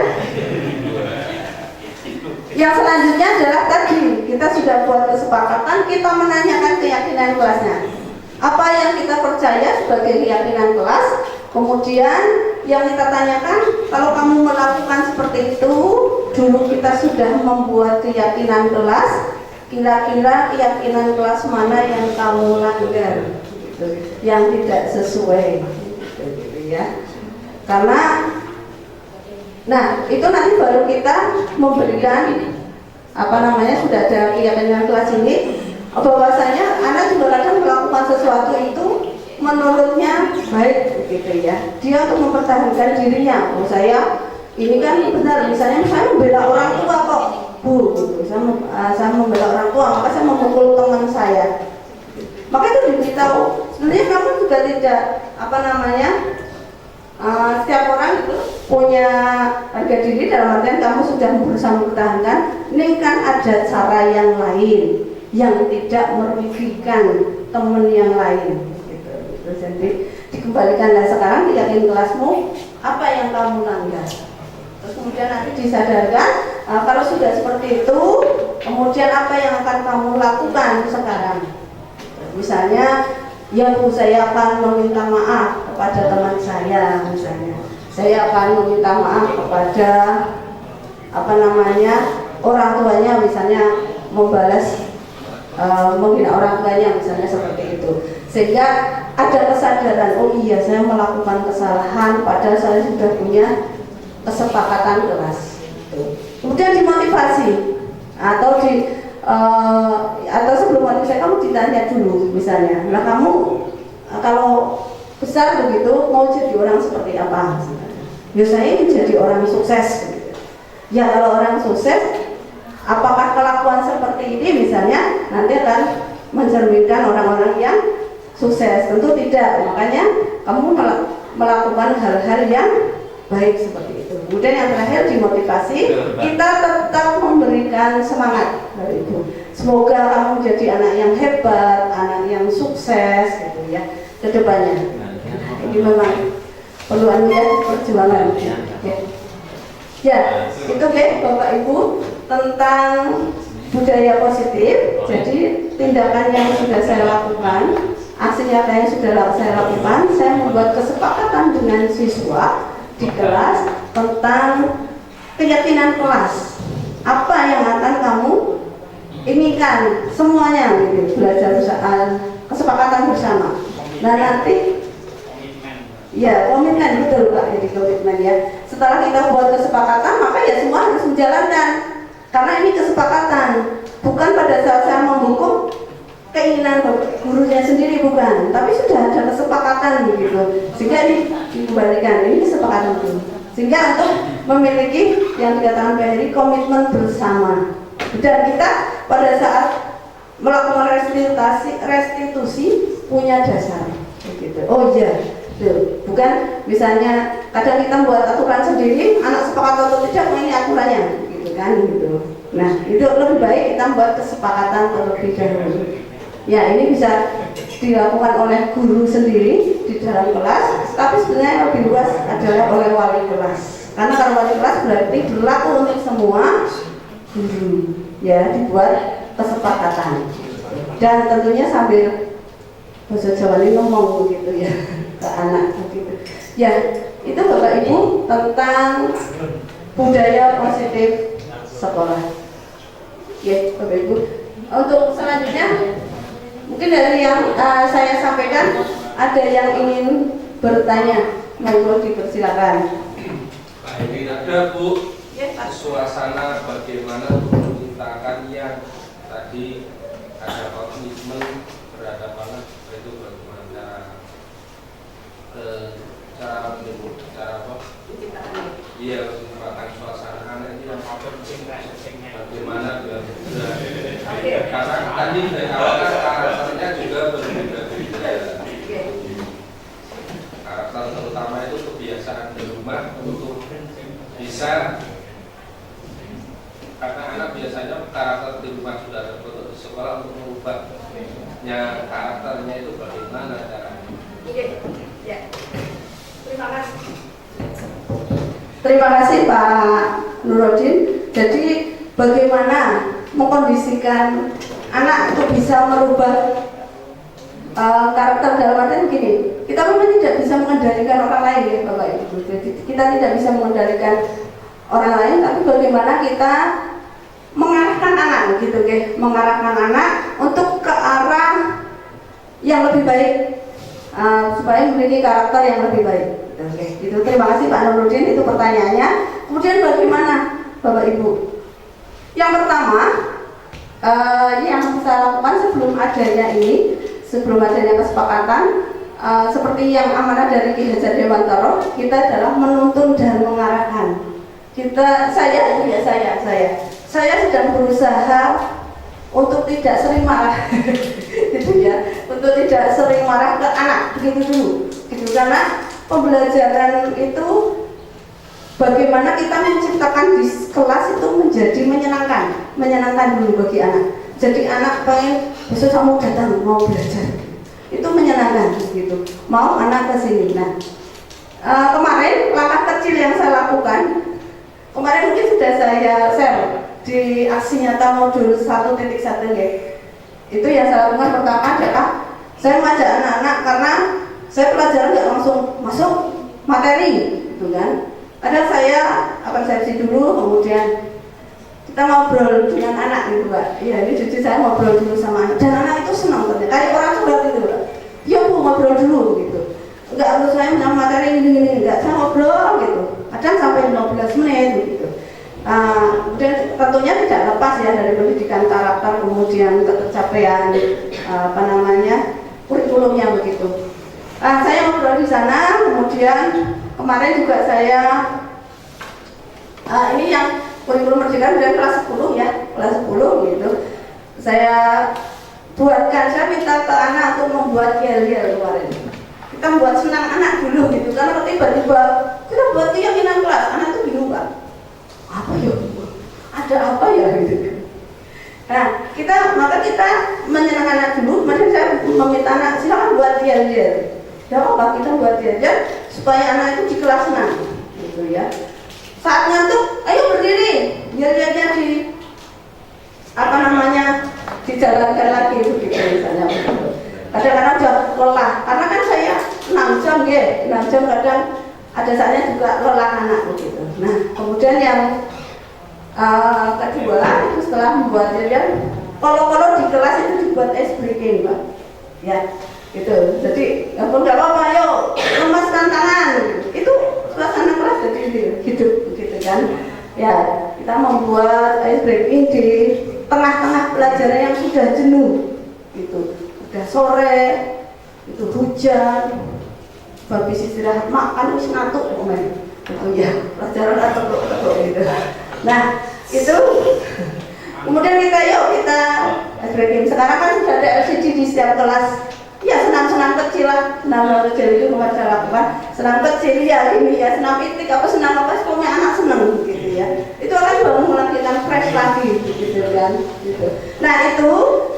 yang selanjutnya adalah tadi kita sudah buat kesepakatan, kita menanyakan keyakinan kelasnya. Apa yang kita percaya sebagai keyakinan kelas, kemudian yang kita tanyakan, kalau kamu melakukan seperti itu, dulu kita sudah membuat keyakinan kelas, kira-kira keyakinan kelas mana yang kamu langgar, gitu, yang tidak sesuai, gitu ya. Karena nah, itu nanti baru kita memberikan sudah ada keyakinan kelas ini bahwasanya anak juga kadang melakukan sesuatu itu menurutnya baik, gitu ya. Dia untuk mempertahankan dirinya. Oh, saya ini kan benar, misalnya saya membela orang tua kok, Bu, gitu. Saya membela orang tua, maka saya memukul teman saya. Maka itu diberitahu. Sebenarnya kamu juga tidak setiap orang itu punya harga diri, dalam artian kamu sudah berusaha mempertahankan. Ini kan ada cara yang lain yang tidak merugikan teman yang lain, gitu. Jadi dikembalikanlah sekarang keyakinan kelasmu, apa yang kamu langgar. Terus kemudian nanti disadarkan, kalau sudah seperti itu, kemudian apa yang akan kamu lakukan sekarang. Misalnya, ya Bu, saya akan meminta maaf kepada teman saya, misalnya. Saya akan meminta maaf kepada orang tuanya, misalnya membalas menghina orang tuanya, misalnya seperti itu. Sehingga ada kesadaran, oh iya saya melakukan kesalahan, padahal saya sudah punya kesepakatan kelas. Kemudian dimotivasi atau sebelum motivasi kamu ditanya dulu, misalnya, nah kamu kalau besar begitu mau jadi orang seperti apa? Ya saya ingin jadi orang sukses. Gitu. Ya kalau orang sukses, apakah kelakuan seperti ini misalnya nanti akan mencerminkan orang-orang yang sukses? Tentu tidak. Makanya kamu melakukan hal-hal yang baik seperti itu. Kemudian yang terakhir dimotivasi, kita tetap memberikan semangat dari itu. Semoga kamu jadi anak yang hebat, anak yang sukses, gitu ya, ke depannya. Ini memang perluan perjuangan. Ya, itu Bapak Ibu tentang budaya positif. Jadi tindakan yang sudah saya lakukan, aksi nyata yang sudah saya lakukan, saya membuat kesepakatan dengan siswa di kelas tentang keyakinan kelas. Apa yang akan kamu inginkan semuanya, gitu, belajar kesepakatan bersama. Nah nanti ya komitmen, betul Pak, jadi komitmen ya. Setelah kita buat kesepakatan, maka ya semua harus menjalankan. Karena ini kesepakatan, bukan pada saat saya menghukum keinginan gurunya sendiri, bukan, tapi sudah ada kesepakatan begitu. Sehingga ini dikembalikan, ini kesepakatan itu. Sehingga untuk memiliki yang dikatakan Pak Heri, komitmen bersama. Dan kita pada saat melakukan restitusi punya dasar, begitu. Oh iya, bukan misalnya kadang kita buat aturan sendiri, anak sepakat atau tidak, ini aturannya, gitu kan, gitu. Nah itu lebih baik kita buat kesepakatan terlebih dahulu. Ya ini bisa dilakukan oleh guru sendiri di dalam kelas tapi sebenarnya yang lebih luas adalah oleh wali kelas. Karena kalau wali kelas berarti berlaku untuk semua guru, ya, dibuat kesepakatan. Dan tentunya sambil bahasa Jawa ini ngomong begitu ya ke anak begitu. Ya, itu Bapak Ibu tentang budaya positif sekolah. Ya, Bapak Ibu. Untuk selanjutnya, mungkin dari yang saya sampaikan ada yang ingin bertanya, monggo dipersilakan. Baik, ini ada Bu, Ya, Pak. suasana bagaimana untuk menciptakan yang tadi ada komitmen berhadapan itu bagaimana cara menyebut cara apa? Iya, menciptakan suasana anak ini yang bagaimana karena tadi dari awal kan karakternya juga berbeda-beda. Karakter terutama itu kebiasaan di rumah untuk bisa, karena anak biasanya karakter di rumah sudah terbentuk di sekolah, untuk mengubahnya karakternya itu bagaimana caranya? Ya. Terima kasih. Terima kasih Pak Nuruddin. Jadi bagaimana mengkondisikan anak untuk bisa merubah karakter dalam artian begini, kita memang tidak bisa mengendalikan orang lain ya Bapak Ibu. Jadi kita tidak bisa mengendalikan orang lain, tapi bagaimana kita mengarahkan anak gitu ya, mengarahkan anak untuk ke arah yang lebih baik, supaya memiliki karakter yang lebih baik. Oke, gitu. Terima kasih Pak Nuruddin, itu pertanyaannya. Kemudian bagaimana Bapak Ibu? Yang pertama, yang saya lakukan sebelum adanya kesepakatan, seperti yang amanah dari Ki Hajar Dewantara, kita adalah menuntun dan mengarahkan. Saya sedang berusaha untuk tidak sering marah, gitu ya, untuk tidak sering marah ke anak, begitu dulu, gitu. Karena pembelajaran itu bagaimana kita menciptakan di kelas itu menjadi menyenangkan dulu bagi anak. Jadi anak pengen besok kamu datang mau belajar, itu menyenangkan gitu. Mau anak ke sini. Nah, kemarin langkah kecil yang saya lakukan, kemarin mungkin sudah saya share di aksi nyata modul 1.1 ya. Itu yang saya lakukan pertama adalah saya mengajak anak-anak, karena saya pelajaran nggak langsung masuk materi, gitu kan. Kadang saya absensi dulu, kemudian kita ngobrol dengan anak gitu Pak. Iya, ini cucu saya ngobrol dulu sama anak, dan anak itu senang ternyata, kayak orang surat itu Pak. Ya Bu, ngobrol dulu gitu. Enggak harus saya punya materi ini, enggak, saya ngobrol gitu. Kadang sampai 15 menit gitu. Kemudian tentunya tidak lepas ya dari pendidikan karakter, kemudian ketercapaian kurikulumnya begitu. Saya ngobrol di sana, kemudian kemarin juga saya ini yang kurikulum merdeka dari kelas 10 ya, kelas 10 gitu. Saya minta ke anak untuk membuat yel-yel kemarin. Kita membuat senang anak dulu gitu, karena tiba-tiba kita buat keyakinan kelas, anak itu bingung Pak. Apa ya? Ada apa ya gitu. Nah, maka kita menyenangkan anak dulu. Kemudian saya meminta anak, silakan buat yel-yel. Ya apa kita buat yel-yel supaya anak itu di kelas senang, gitu ya. Saat ngantuk, ayo berdiri, yel-yelnya dijalankan lagi begitu misalnya. Kadang-kadang udah lelah, karena kan saya 6 jam ya, 6 jam kadang ada saatnya juga lelah anak begitu. Nah, kemudian yang kedua itu setelah membuat yel-yel, kalau di kelas itu dibuat ice breaking Pak, ya gitu. Jadi nggak apa-apa, ayo lemaskan tangan, itu suasana kelas jadi hidup begitu kan. Ya, kita membuat ice breaking di tengah-tengah pelajaran yang sudah jenuh gitu. Udah sore, itu hujan, habis istirahat makan wis ngantuk komen. Gitu ya, pelajaran atau gitu. Nah, itu kemudian kita ice breaking. Sekarang kan sudah ada LCD di setiap kelas. Ya, senam-senam kecil lah, senam kecil itu kemarin saya lakukan. Senam kecil ya, ini ya, senam itik apa senam apa, pokoknya anak seneng gitu ya. Itu akan bangun lagi kan, fresh lagi gitu kan. Gitu. Nah itu,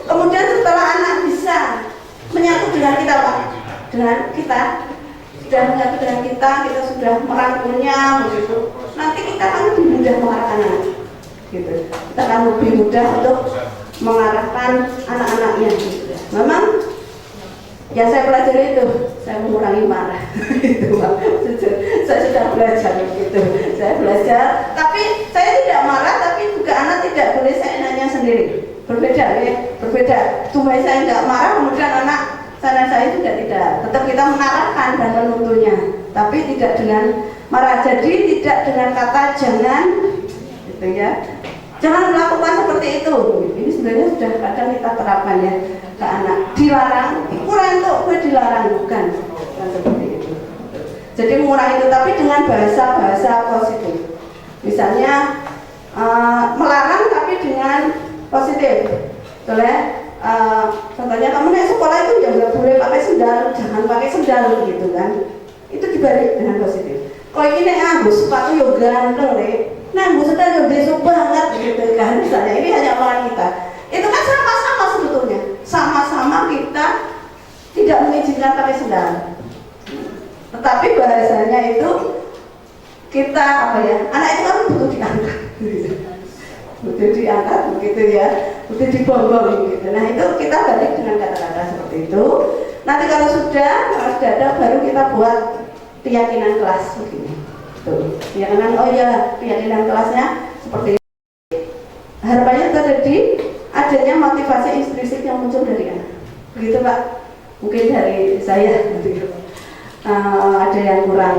kemudian setelah anak bisa menyatu dengan kita Pak, dengan kita sudah menyatu sudah merangkulnya begitu, nanti kita akan lebih mudah mengarahkan anak, gitu. Kita akan lebih mudah untuk mengarahkan anak-anaknya. Gitu. Memang yang saya pelajari itu, saya mengurangi marah. Itu, saya sudah belajar gitu. Saya belajar, tapi saya tidak marah, tapi juga anak tidak boleh saya nanya sendiri. Berbeda ya, berbeda. Cuma saya tidak marah, kemudian anak saya juga tidak. Tetap kita mengarahkan dan menuntunnya, tapi tidak dengan marah. Jadi tidak dengan kata jangan, gitu ya. Jangan melakukan seperti itu. Ini sebenarnya sudah kadang kita terapkan ya ke anak. Dilarang, kurang tuh, gue dilarang bukan seperti itu. Jadi mengurangi itu, tapi dengan bahasa-bahasa positif. Misalnya melarang tapi dengan positif. Soalnya contohnya kamu naik sekolah itu ya nggak boleh pakai sendal, jangan pakai sendal gitu kan. Itu dibalik dengan positif. Kalau ini nganggo sepatu yo ganteng deh. Nah, sendal yo besok banget gitu kan. Misalnya ini hanya omongan kita. Itu kan sama-sama sebetulnya. Sama-sama kita tidak mengizinkan pakai sendal. Tetapi bahasanya itu kita apa ya? Anak itu kan butuh diangkat. Butuh diangkat begitu ya, butuh dibombong gitu. Nah itu kita balik dengan kata-kata seperti itu. Nanti kalau sudah ada baru kita buat keyakinan kelas begini. Tuh, keyakinan, oh ya keyakinan kelasnya seperti ini. Harapannya tadi adanya motivasi intrinsik yang muncul dari anak. Begitu Pak, mungkin dari saya gitu. Ada yang kurang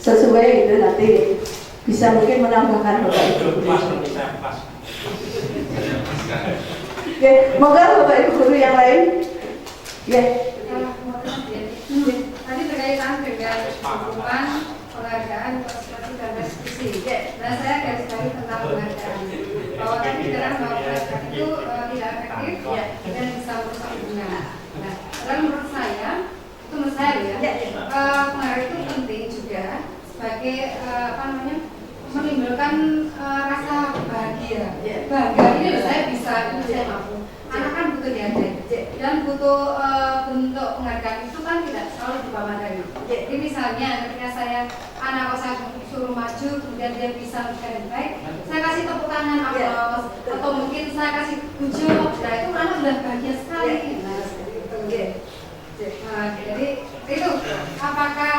sesuai gitu nanti bisa mungkin menambahkan Bapak Ibu. Oke, moga Bapak Ibu guru yang lain. Ya. Tadi berkaitan dengan hubungan penghargaan prestasi dan prestasi. Dan saya garis bawahi tentang penghargaan. Bahwa tadi bicara bahwa penghargaan itu tidak efektif dan bisa merusak hubungan. Nah, dalam menurut saya itu menurut saya ya, penghargaan itu penting juga sebagai menimbulkan rasa bahagia. Bahagia ini saya bisa, itu saya mampu. Anak kan butuh dihargai dan butuh bentuk penghargaan itu kan tidak selalu berupa materi. Jadi misalnya ketika anak saya suruh maju kemudian dia bisa menjadi baik, saya kasih tepuk tangan aplaus atau mungkin saya kasih pujian, nah itu anak sudah bahagia sekali. Nah seperti itu. Jadi itu apakah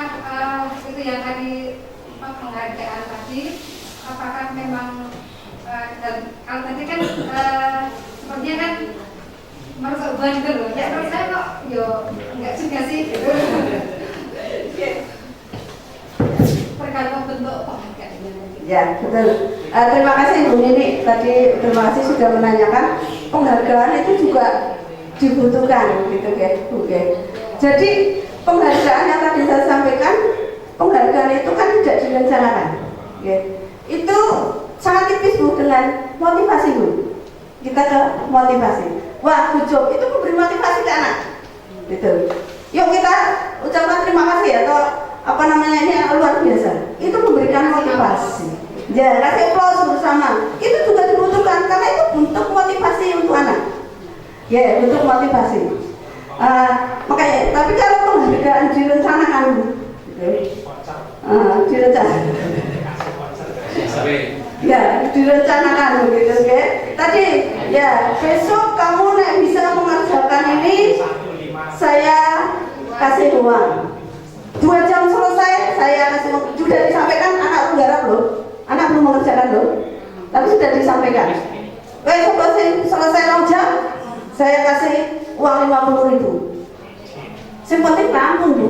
itu yang tadi penghargaan tadi, apakah memang dan kalau tadi kan sepertinya kan merusak hubungan gitu loh. Ya menurut saya kok yo enggak juga sih. Tergantung bentuk penghargaannya. Ya betul. Terima kasih Bu Nini. Tadi terima kasih sudah menanyakan penghargaan itu juga dibutuhkan gitu ya. Oke. Jadi penghargaan yang tadi saya sampaikan, penghargaan itu kan tidak direncanakan. Oke. Itu sangat tipis Bu dengan motivasi Bu. Kita ke motivasi. Wah, good job, itu memberi motivasi ke anak. Gitu. Yuk kita ucapkan terima kasih atau apa namanya ini yang luar biasa. Itu memberikan motivasi. Ya, kasih aplaus bersama. Itu juga dibutuhkan karena itu bentuk motivasi untuk anak. Ya, bentuk motivasi. Makanya, tapi kalau penghargaan direncanakan, gitu. Direncanakan. Ya, direncanakan begitu ya. Tadi ya, besok kamu nek bisa mengerjakan ini, saya kasih uang. 2 jam selesai, saya kasih uang. Sudah disampaikan, anak menggarap loh. Anak belum mengerjakan loh. Tapi sudah disampaikan. Selesai 6 jam, saya kasih uang 50.000. Yang penting rampung Bu.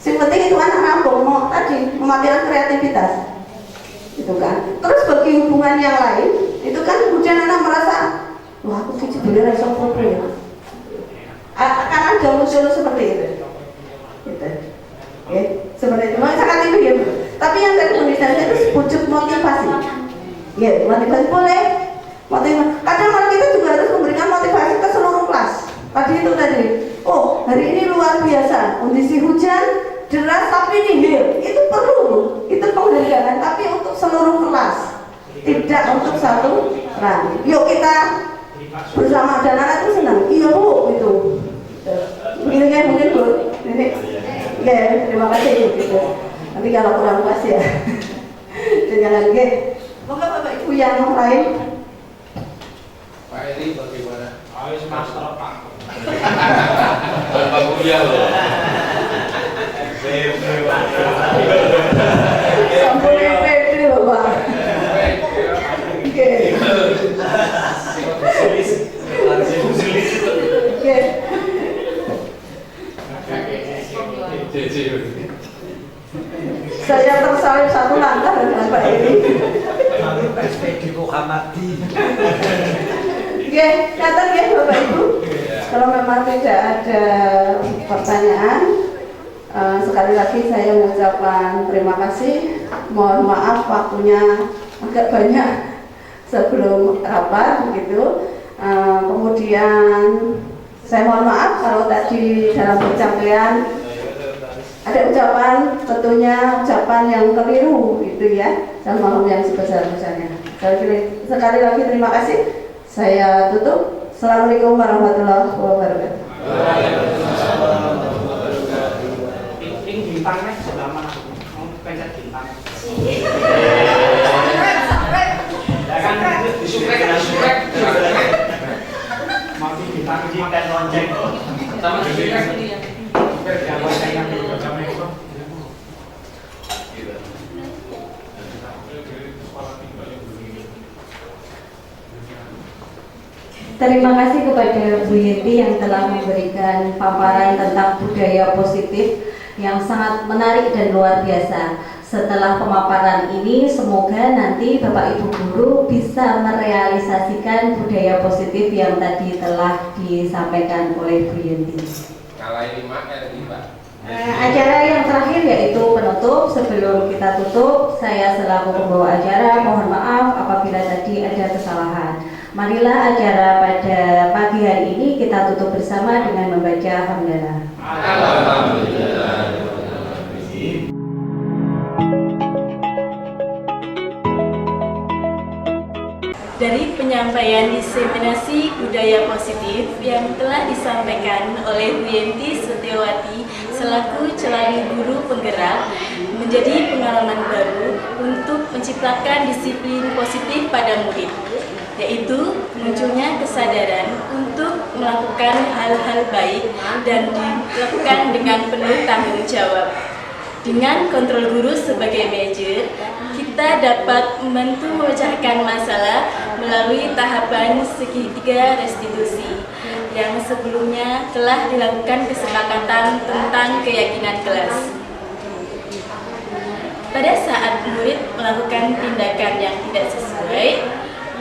Yang penting itu anak rampung, mau tadi mematikan kreativitas. Itu kan. Terus bagi hubungan yang lain, itu kan kemudian anak merasa, wah aku sebenarnya rasa apa ya. Akan ada muncul seperti itu. Gitu. Oke, seperti itu. Sangat itu ya Bu. Tapi yang tadi penulisannya itu pucuk motivasi. Ya, motivasi boleh. Motivasi. Kadang malah kita juga harus memberikan motivasi ke seluruh kelas. Tadi itu tadi. Oh, hari ini luar biasa. Kondisi hujan deras tapi nihil, itu perlu, itu penghargaan, tapi untuk seluruh kelas, tidak untuk satu orang. Yuk kita bersama dan anak itu senang, iya Bu, itu. Begini mungkin Bu, ini, Ya, terima kasih gitu. Nanti kalau kurang puas ya. Jangan Moga Bapak Ibu yang lain. Pak Eri bagaimana? Harus master Pak. Bapak Buya loh. Sampun pede loh Pak. Oke. Oke. Saya tersalib satu langkah dengan Pak Eri. SPD Muhammadi. Oke, kata ya Bapak Ibu. Kalau memang tidak ada pertanyaan, sekali lagi saya mengucapkan terima kasih. Mohon maaf waktunya agak banyak sebelum rapat begitu. Kemudian saya mohon maaf kalau tadi dalam penyampaian ada ucapan, tentunya ucapan yang keliru gitu ya. Saya mohon yang sebesar-besarnya. Sekali lagi terima kasih. Saya tutup. Assalamualaikum warahmatullahi wabarakatuh. Bintangnya sudah mana? Mau pencet bintang. Ya kan disuprek. Mau bintang kan lonceng. Sama juga. Yang lonceng yang sama itu. Terima kasih kepada Bu Yenti yang telah memberikan paparan tentang budaya positif yang sangat menarik dan luar biasa. Setelah pemaparan ini, semoga nanti Bapak Ibu guru bisa merealisasikan budaya positif yang tadi telah disampaikan oleh Bu Yenti. Ngalahin 5R nih Pak. Acara yang terakhir yaitu penutup. Sebelum kita tutup, saya selaku pembawa acara mohon maaf apabila tadi ada kesalahan. Marilah acara pada pagi hari ini kita tutup bersama dengan membaca hamdalah. Alhamdulillah. Dari penyampaian diseminasi budaya positif yang telah disampaikan oleh Bu Yenti Setiawati selaku calon guru penggerak, menjadi pengalaman baru untuk menciptakan disiplin positif pada murid, yaitu munculnya kesadaran untuk melakukan hal-hal baik dan dilakukan dengan penuh tanggung jawab. Dengan kontrol guru sebagai manajer, kita dapat membantu memecahkan masalah melalui tahapan segitiga restitusi yang sebelumnya telah dilakukan kesepakatan tentang keyakinan kelas. Pada saat murid melakukan tindakan yang tidak sesuai,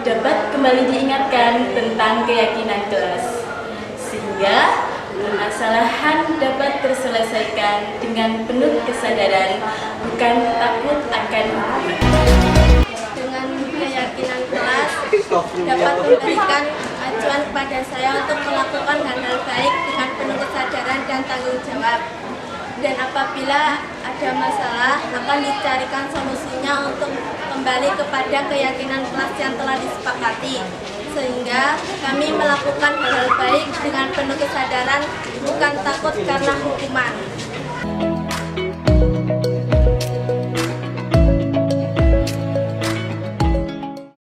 dapat kembali diingatkan tentang keyakinan kelas, sehingga permasalahan dapat terselesaikan dengan penuh kesadaran, bukan takut akan hukuman. Dengan keyakinan kelas dapat memberikan acuan kepada saya untuk melakukan hal-hal baik dengan penuh kesadaran dan tanggung jawab. Dan apabila ada masalah, akan dicarikan solusinya untuk kembali kepada keyakinan kelas yang telah disepakati. Sehingga kami melakukan hal-hal baik dengan penuh kesadaran, bukan takut karena hukuman.